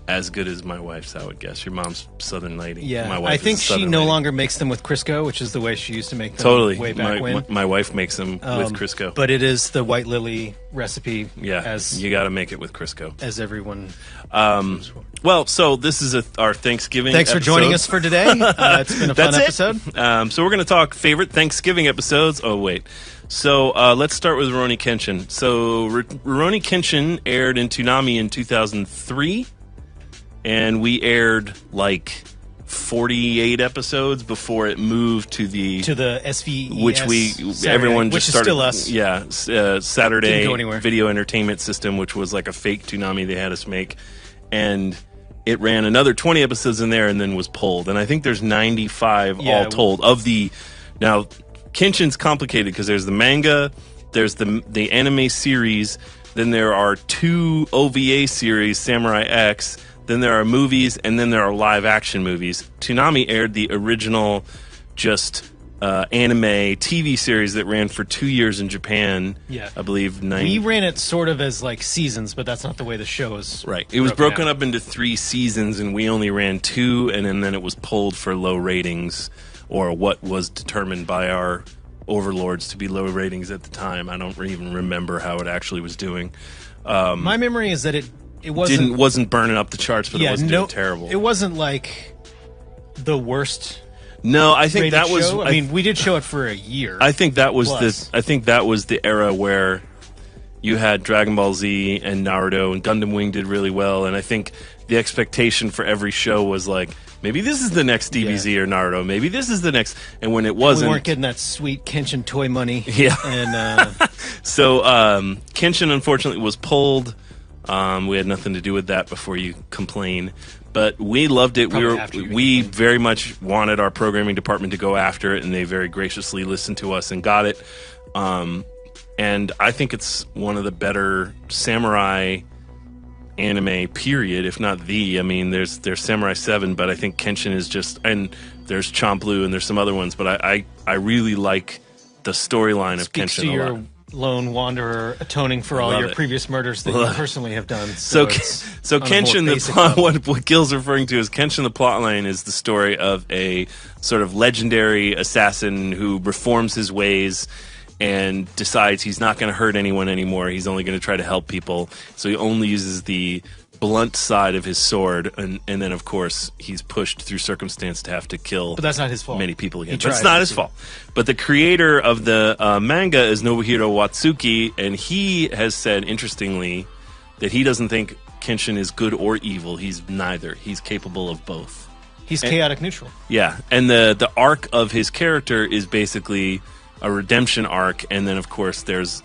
as good as my wife's, I would guess. Your mom's Southern lady. Yeah, my wife I think she no lady. longer makes them with Crisco, which is the way she used to make them totally. way back when. My wife makes them with Crisco. But it is the White Lily recipe. Yeah, you got to make it with Crisco. As everyone... so this is our Thanksgiving Thanks episode. for joining us for today. It's been a fun episode. So we're going to talk favorite Thanksgiving episodes. Oh, wait. So let's start with Rurouni Kenshin. So Rurouni Kenshin aired in Toonami in 2003. And we aired 48 episodes before it moved to the SVES, which everyone just started. Is still us. Yeah, Saturday Video Entertainment System, which was like a fake Toonami they had us make, and it ran another 20 episodes in there and then was pulled. And I think there's 95 all told of the. Now, Kenshin's complicated because there's the manga, there's the anime series, then there are 2 OVA series, Samurai X. Then there are movies, and then there are live-action movies. Toonami aired the original anime TV series that ran for 2 years in Japan. Yeah. I believe. We ran it sort of as seasons, but that's not the way the show is. Right. It was broken up into 3 seasons, and we only ran 2, and then it was pulled for low ratings, or what was determined by our overlords to be low ratings at the time. I don't even remember how it actually was doing. My memory is that it wasn't burning up the charts, but it wasn't doing terrible. It wasn't like the worst. No, I think that was. Show. We did show it for a year. I think that was the era where you had Dragon Ball Z and Naruto, and Gundam Wing did really well. And I think the expectation for every show was maybe this is the next DBZ or Naruto. Maybe this is the next. And when it wasn't, we weren't getting that sweet Kenshin toy money. Yeah. And so Kenshin unfortunately was pulled. We had nothing to do with that before you complain, but we loved it. We very much wanted our programming department to go after it, and they very graciously listened to us and got it. And I think it's one of the better samurai anime, period, if not the. There's Samurai 7, but I think Kenshin is and there's Champloo, and there's some other ones, but I really like the storyline of Kenshin a lot. Lone wanderer atoning for all your previous murders that you personally have done. So Kenshin, the plot, what Gil's referring to is Kenshin, the plotline is the story of a sort of legendary assassin who reforms his ways and decides he's not going to hurt anyone anymore. He's only going to try to help people. So he only uses the blunt side of his sword, and then of course he's pushed through circumstance to have to kill. But that's not his fault. Many people again. He But it's tried. not his fault. But the creator of the manga is Nobuhiro Watsuki, and he has said, interestingly, that he doesn't think Kenshin is good or evil. He's neither. He's capable of both. He's chaotic neutral. Yeah, and the arc of his character is basically a redemption arc, and then of course there's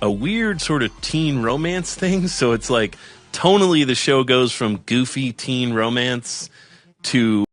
a weird sort of teen romance thing. So it's like tonally the show goes from goofy teen romance to